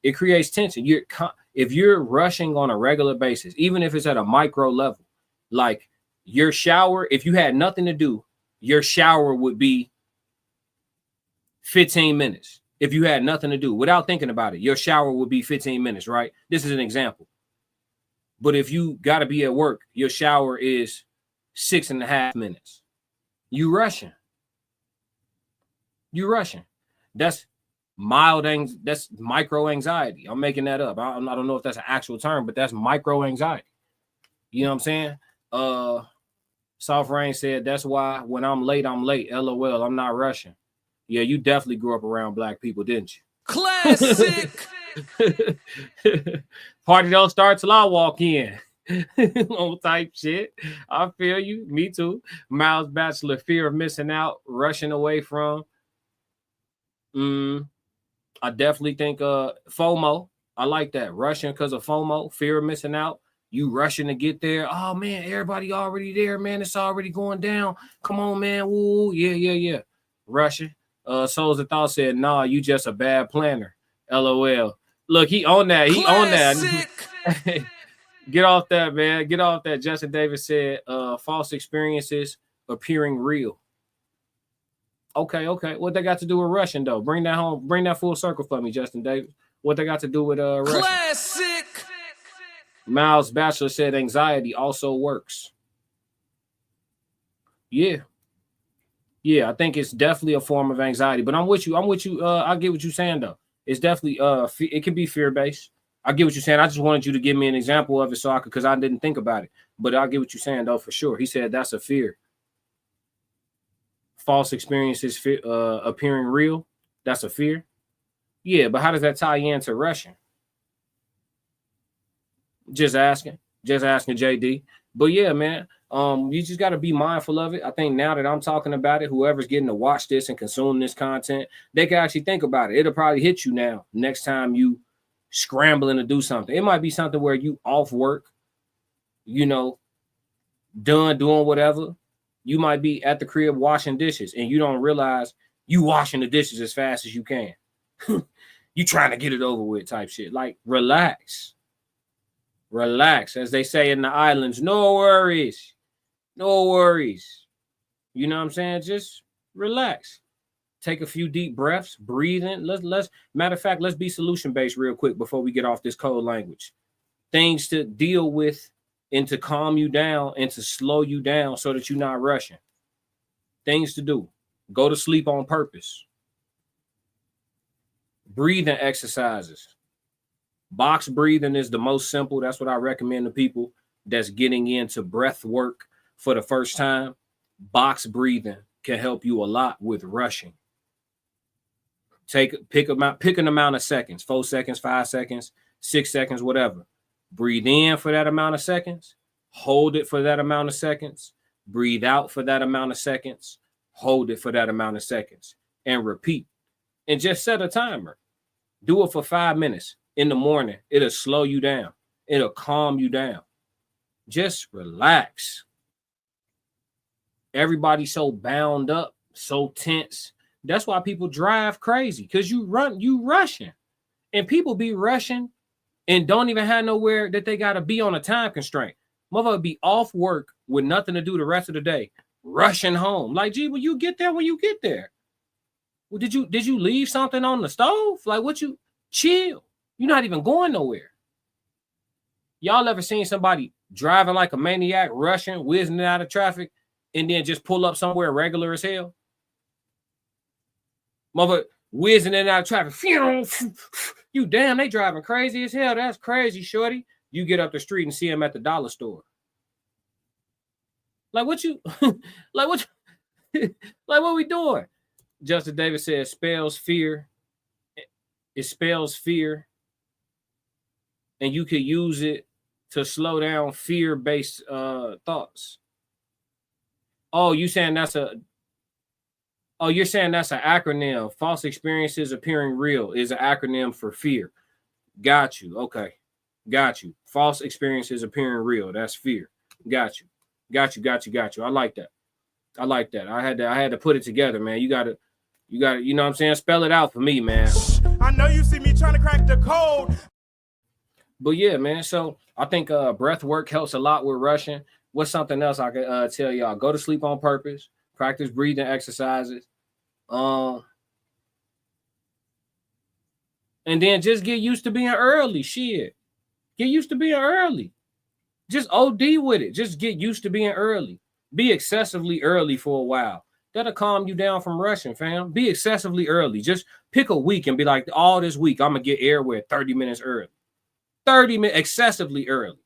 it creates tension. If you're rushing on a regular basis, even if it's at a micro level, like your shower, if you had nothing to do, your shower would be 15 minutes. If you had nothing to do, without thinking about it, your shower would be 15 minutes, right? This is an example. But if you got to be at work, your shower is 6.5 minutes. You rushing. That's that's micro anxiety. I'm making that up. I don't know if that's an actual term, but that's micro anxiety. You know what I'm saying? Soft Rain said, that's why when I'm late, LOL, I'm not rushing. Yeah, you definitely grew up around black people, didn't you? Classic. Party don't start till I walk in. Old type shit. I feel you. Me too. Miles Bachelor, fear of missing out, rushing away from. I definitely think FOMO. I like that. Rushing because of FOMO, fear of missing out. You rushing to get there. Oh man, everybody already there, man. It's already going down. Come on, man. Woo. Yeah. Rushing. Souls of Thought said, nah, you just a bad planner. LOL. Look, he on that. On that. Get off that, man. Get off that. Justin Davis said, false experiences appearing real. Okay. What they got to do with rushing, though? Bring that home. Bring that full circle for me, Justin Davis. What they got to do with rushing? Classic. Miles Bachelor said anxiety also works. Yeah, I think it's definitely a form of anxiety, but I'm with you. I get what you're saying, though. It's definitely it can be fear-based. I get what you're saying. I just wanted you to give me an example of it so I could, because I didn't think about it. But I get what you're saying, though, for sure. He said that's a fear. False experiences appearing real. That's a fear. Yeah, but how does that tie into rushing? Just asking JD. But yeah, man, you just got to be mindful of it. I think now that I'm talking about it, whoever's getting to watch this and consume this content, they can actually think about it. It'll probably hit you now next time you scrambling to do something. It might be something where you off work you know, done doing whatever. You might be at the crib washing dishes and you don't realize you washing the dishes as fast as you can. You trying to get it over with type shit. Like, relax. Relax. As they say in the islands, no worries. No worries. You know what I'm saying? Just relax. Take a few deep breaths, breathe in. Let's matter of fact, let's be solution-based real quick before we get off this code language. Things to deal with and to calm you down and to slow you down so that you're not rushing. Things to do. Go to sleep on purpose. Breathing exercises. Box breathing is the most simple. That's what I recommend to people that's getting into breath work for the first time. Box breathing can help you a lot with rushing. Pick an amount of seconds, 4 seconds, 5 seconds, 6 seconds, whatever. Breathe in for that amount of seconds. Hold it for that amount of seconds. Breathe out for that amount of seconds. Hold it for that amount of seconds. And repeat. And just set a timer. Do it for 5 minutes in the morning. It'll slow you down. It'll calm you down. Just relax. Everybody's so bound up, so tense. That's why people drive crazy, because you rushing. And people be rushing and don't even have nowhere that they got to be on a time constraint. Motherfucker be off work with nothing to do the rest of the day, rushing home. Like, gee, when you get there, well, did you leave something on the stove? Like, what you chill? You're not even going nowhere. Y'all ever seen somebody driving like a maniac, rushing, whizzing out of traffic, and then just pull up somewhere regular as hell? Mother whizzing in and out of traffic. You damn, they driving crazy as hell. That's crazy, shorty. You get up the street and see them at the dollar store. Like, what you like what we doing? Justin Davis says spells fear. It spells fear. And you could use it to slow down fear-based thoughts. Oh, you're saying that's an acronym. False experiences appearing real is an acronym for fear. Got you. Okay. Got you. False experiences appearing real. That's fear. Got you. I like that. I had to put it together, man. You gotta, you know what I'm saying? Spell it out for me, man. I know you see me trying to crack the code. But yeah, man. So I think breath work helps a lot with rushing. What's something else I could tell y'all? Go to sleep on purpose. Practice breathing exercises. And then just get used to being early. Shit. Get used to being early. Just OD with it. Just get used to being early. Be excessively early for a while. That'll calm you down from rushing, fam. Be excessively early. Just pick a week and be like, all this week, I'm going to get airway 30 minutes early. 30 minutes excessively early.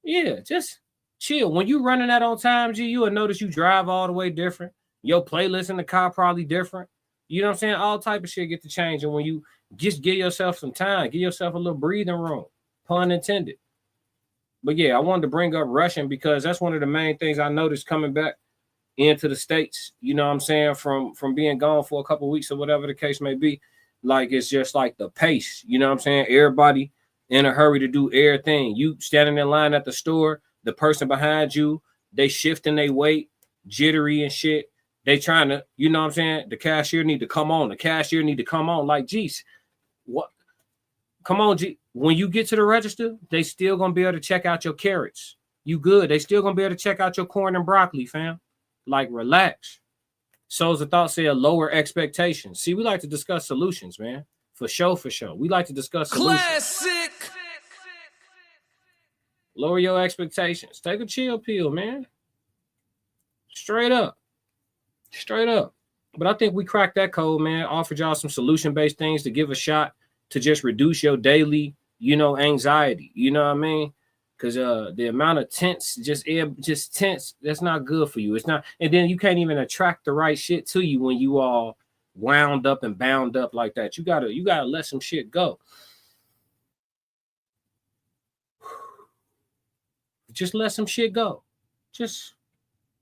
Yeah, just chill. When you running that on time, G, you will notice you drive all the way different. Your playlist in the car probably different. You know what I'm saying? All type of shit get to change. And when you just give yourself some time, give yourself a little breathing room, pun intended. But yeah, I wanted to bring up rushing because that's one of the main things I noticed coming back into the States. You know what I'm saying? From being gone for a couple of weeks or whatever the case may be. Like, it's just like the pace. You know what I'm saying? Everybody in a hurry to do everything. You standing in line at the store, the person behind you, they shifting their weight, jittery and shit. They trying to, you know what I'm saying? The cashier need to come on. Like, geez, what? Come on, G. When you get to the register, they still gonna be able to check out your carrots. You good. They still gonna be able to check out your corn and broccoli, fam. Like, relax. Souls of Thought say a lower expectations. See, we like to discuss solutions, man. For sure. We like to discuss solutions. Classic. Lower your expectations. Take a chill pill, man. Straight up. But I think we cracked that code, man. Offered y'all some solution-based things to give a shot to just reduce your daily, anxiety. You know what I mean? Because the amount of tense, just tense, that's not good for you. It's not, and then you can't even attract the right shit to you when you all wound up and bound up like that. You gotta let some shit go. Just let some shit go. Just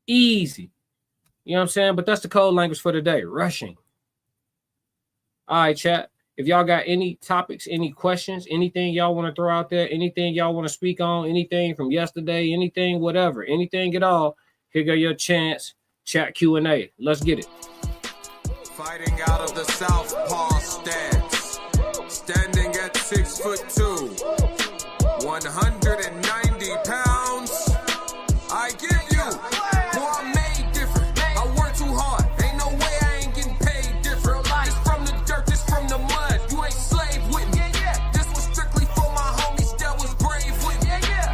easy. You know what I'm saying? But that's the code language for today. Rushing. All right, chat. If y'all got any topics, any questions, anything y'all want to throw out there, anything y'all want to speak on, anything from yesterday, anything, whatever, anything at all, here go your chance. Chat Q&A. Let's get it. Fighting out of the southpaw stance, standing at 6'2", 190 pounds. I give you, boy, I'm made different. I work too hard. Ain't no way I ain't getting paid different. This from the dirt, this from the mud. You ain't slave with me. This was strictly for my homies that was brave with me.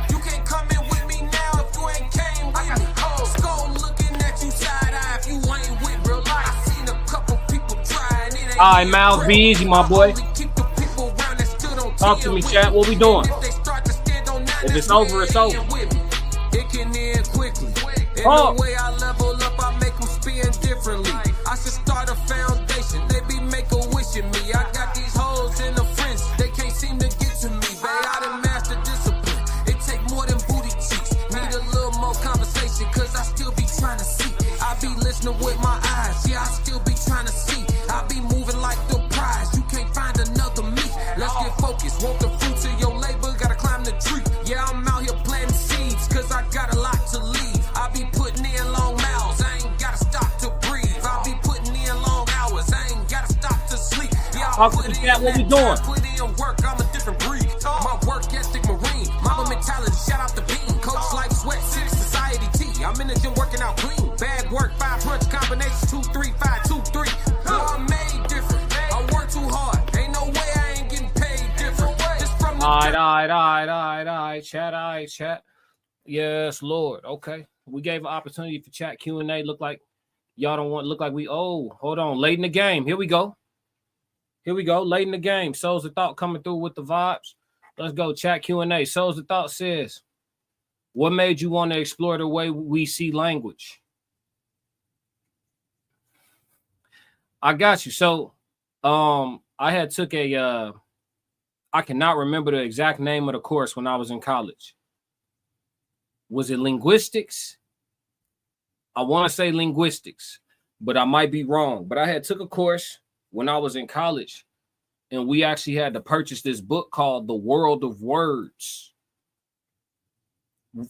You can't come in with me now if you ain't came with me. Skull looking at you side eye if you ain't with real life. I seen a couple people trying. It ain't all right, Mal, be easy, my boy. Talk to me, chat. What we doing? If it's over, it's over. It can end quickly. In the way I level up, I make them spin differently. I should start a foundation. They be make a wish in me. I got these hoes in the fence. They can't seem to get to me. Babe, I done master discipline. It take more than booty cheeks. Need a little more conversation, cause I still be trying to see. I be listening with my eyes. Yeah, I still be trying to see. I be moving like the prize. You can't find another me. Let's get focused. Want the fruits of your labor, gotta climb the tree. Yeah, I'm out here planting seeds, cause I got a lot to leave. I be putting in long miles, I ain't gotta stop to breathe. I be putting in long hours, I ain't gotta stop to sleep. Yeah, I put in what we doing? put in work, I'm a different breed. My work ethic marine, mama mentality, shout out the bean. Coach life sweat, 6 society T. I'm in the gym working out clean. Bad work, 5 punch combinations, 2, 3, 5, 2, 3. I'm made different, I work too hard. Ain't no way I ain't getting paid different. Just from the All right, chat. Yes, Lord. Okay. We gave an opportunity for chat Q&A. Look like y'all don't want look like we hold on. Late in the game. Here we go. Late in the game. Souls of Thought coming through with the vibes. Let's go. Chat Q&A. Souls of Thought says, what made you want to explore the way we see language? I got you. So I had took a I cannot remember the exact name of the course when I was in college. Was it linguistics? I want to say linguistics, but I might be wrong. But I had took a course when I was in college, and we actually had to purchase this book called The World of Words.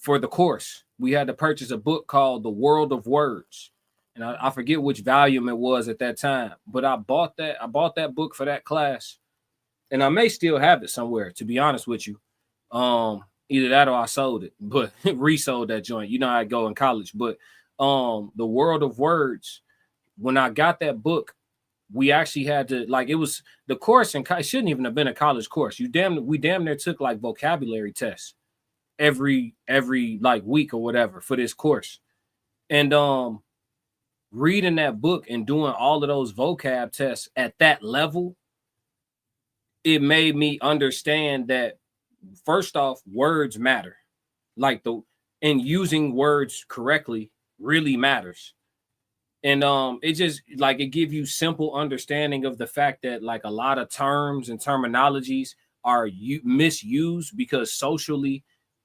For the course, we had to purchase a book called The World of Words. And I forget which volume it was at that time, but I bought that book for that class. And I may still have it somewhere, to be honest with you. Either that or I sold it, but resold that joint. You know how I go in college. But The World of Words, when I got that book, we actually had to, like, it was the course, and it shouldn't even have been a college course. We damn near took like vocabulary tests every like week or whatever for this course. And reading that book and doing all of those vocab tests at that level, it made me understand that, first off, words matter. And using words correctly really matters. And it just like it gives you simple understanding of the fact that like a lot of terms and terminologies are misused because socially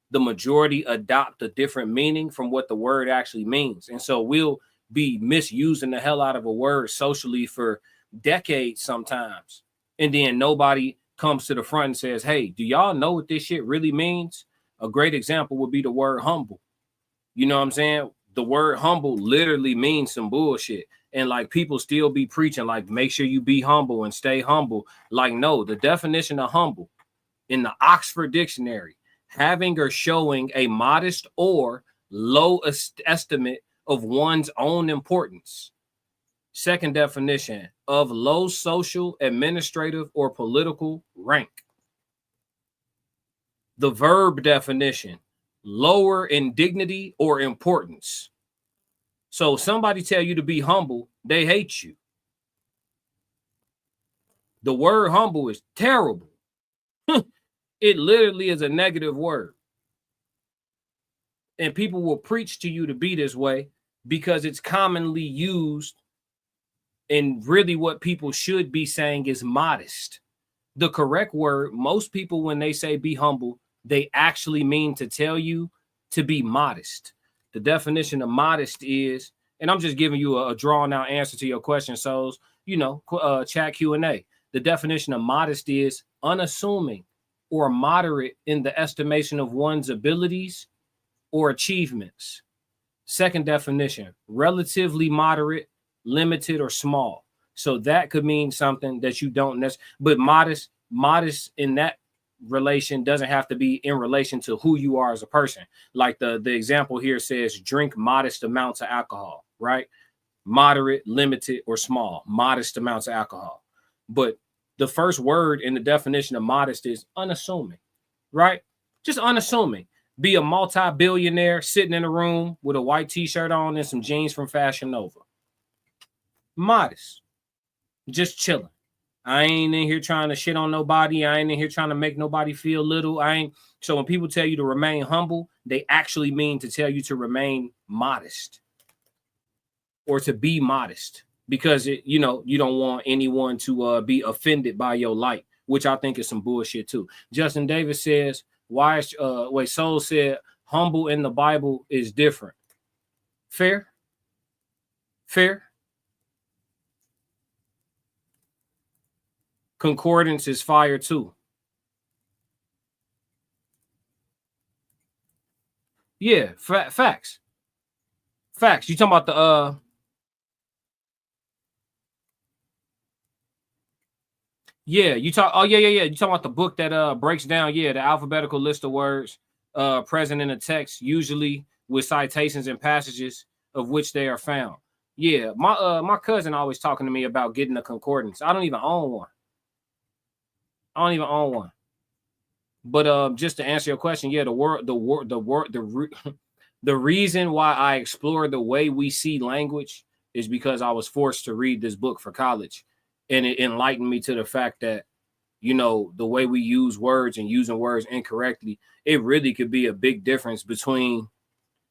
the majority adopt a different meaning from what the word actually means. And so we'll be misusing the hell out of a word socially for decades sometimes. And then nobody comes to the front and says, hey, do y'all know what this shit really means? A great example would be the word humble. You know what I'm saying? The word humble literally means some bullshit. And like people still be preaching, like, make sure you be humble and stay humble. Like, no, the definition of humble in the Oxford Dictionary, having or showing a modest or low estimate of one's own importance. Second definition, of low social, administrative, or political rank. The verb definition, lower in dignity or importance. So somebody tell you to be humble, they hate you. The word humble is terrible. It literally is a negative word. And people will preach to you to be this way because it's commonly used. And really what people should be saying is modest. The correct word, most people, when they say be humble, they actually mean to tell you to be modest. The definition of modest is, and I'm just giving you a drawn out answer to your question. So, you know, chat Q&A. The definition of modest is unassuming or moderate in the estimation of one's abilities or achievements. Second definition, relatively moderate, limited, or small. So that could mean something that you don't necessarily, but modest in that relation doesn't have to be in relation to who you are as a person. Like the example here says, drink modest amounts of alcohol, right? Moderate, limited, or small, modest amounts of alcohol. But the first word in the definition of modest is unassuming, right? Just unassuming. Be a multi-billionaire sitting in a room with a white t-shirt on and some jeans from Fashion Nova. Modest. Just chilling. I ain't in here trying to shit on nobody. I ain't in here trying to make nobody feel little. So when people tell you to remain humble, they actually mean to tell you to remain modest or to be modest, because you don't want anyone to be offended by your light, which I think is some bullshit too. Justin Davis says, Soul said, humble in the Bible is different. Fair? Concordance is fire too. Yeah, facts. You talking about the yeah, you talk. Oh yeah. You talking about the book that breaks down the alphabetical list of words present in a text, usually with citations and passages of which they are found. Yeah, my cousin always talking to me about getting a concordance. I don't even own one. But just to answer your question, the reason why I explore the way we see language is because I was forced to read this book for college, and it enlightened me to the fact that, the way we use words and using words incorrectly, it really could be a big difference between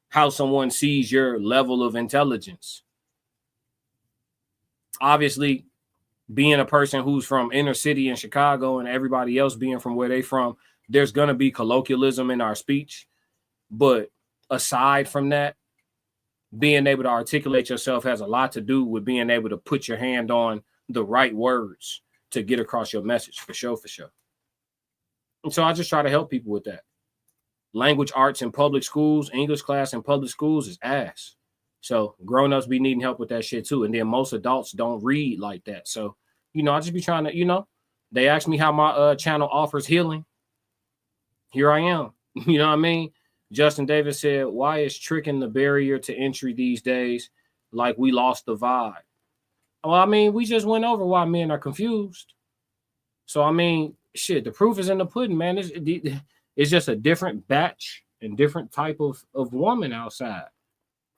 how someone sees your level of intelligence. Obviously, being a person who's from inner city in Chicago and everybody else being from where they from, there's going to be colloquialism in our speech. But aside from that, being able to articulate yourself has a lot to do with being able to put your hand on the right words to get across your message, for sure. And so I just try to help people with that. Language arts in public schools, English class in public schools is ass. So grown-ups be needing help with that shit too. And then most adults don't read like that. So, I just be trying to, they ask me how my channel offers healing. Here I am. You know what I mean? Justin Davis said, why is tricking the barrier to entry these days? Like we lost the vibe. Well, I mean, we just went over why men are confused. So, I mean, shit, the proof is in the pudding, man. It's just a different batch and different type of woman outside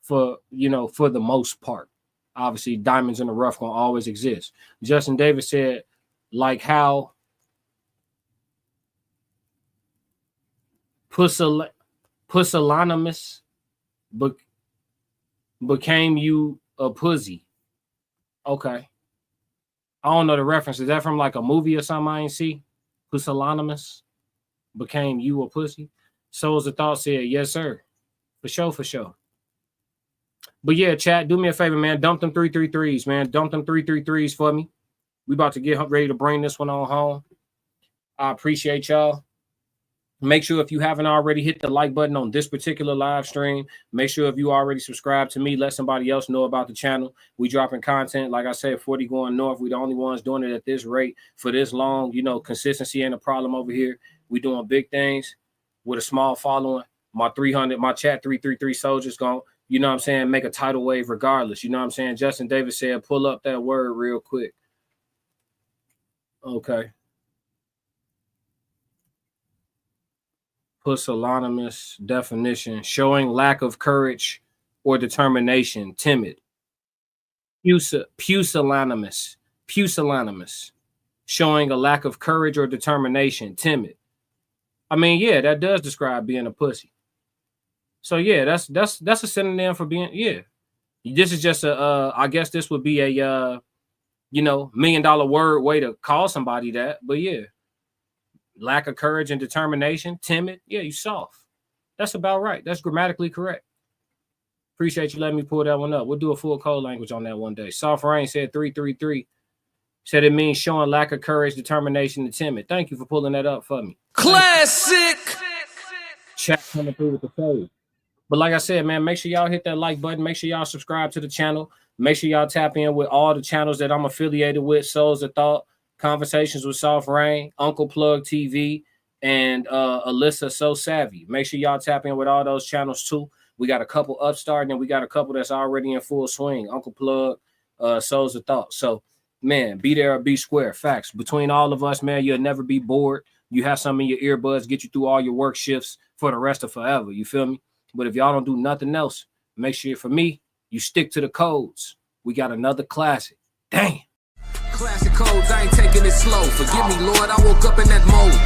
for the most part. Obviously, diamonds in the rough gonna always exist. Justin Davis said, like how pusillanimous became you a pussy. Okay. I don't know the reference. Is that from like a movie or something I ain't see? Pusillanimous became you a pussy. Souls of Thought said, yes, sir. For sure. But yeah, chat, do me a favor, man. Dump them 333s, man. Dump them 333s for me. We about to get ready to bring this one on home. I appreciate y'all. Make sure if you haven't already hit the like button on this particular live stream. Make sure if you already subscribed to me, let somebody else know about the channel. We dropping content, like I said, 40 going north. We the only ones doing it at this rate for this long. Consistency ain't a problem over here. We doing big things with a small following. My chat 333 soldiers going, make a tidal wave regardless. Justin Davis said, pull up that word real quick. Okay. Pusillanimous definition, showing lack of courage or determination, timid. Pusillanimous, showing a lack of courage or determination, timid. I mean, yeah, that does describe being a pussy. So yeah, that's a synonym for being, yeah. This is just I guess this would be a $1 million word way to call somebody that, but yeah. Lack of courage and determination, timid. Yeah, you soft. That's about right. That's grammatically correct. Appreciate you letting me pull that one up. We'll do a full code language on that one day. Soft Rain said 333. Said it means showing lack of courage, determination, and timid. Thank you for pulling that up for me. Classic. Chat coming through with the fade. But like I said, man, make sure y'all hit that like button. Make sure y'all subscribe to the channel. Make sure y'all tap in with all the channels that I'm affiliated with. Souls of Thought, Conversations with Soft Rain, Uncle Plug TV, and Alyssa So Savvy. Make sure y'all tap in with all those channels too. We got a couple upstart, and then we got a couple that's already in full swing. Uncle Plug, Souls of Thought. So, man, be there or be square. Facts. Between all of us, man, you'll never be bored. You have some in your earbuds, get you through all your work shifts for the rest of forever. You feel me? But if y'all don't do nothing else, make sure for me, you stick to the codes. We got another classic. Damn. Classic codes, I ain't taking it slow. Forgive me, Lord, I woke up in that mode.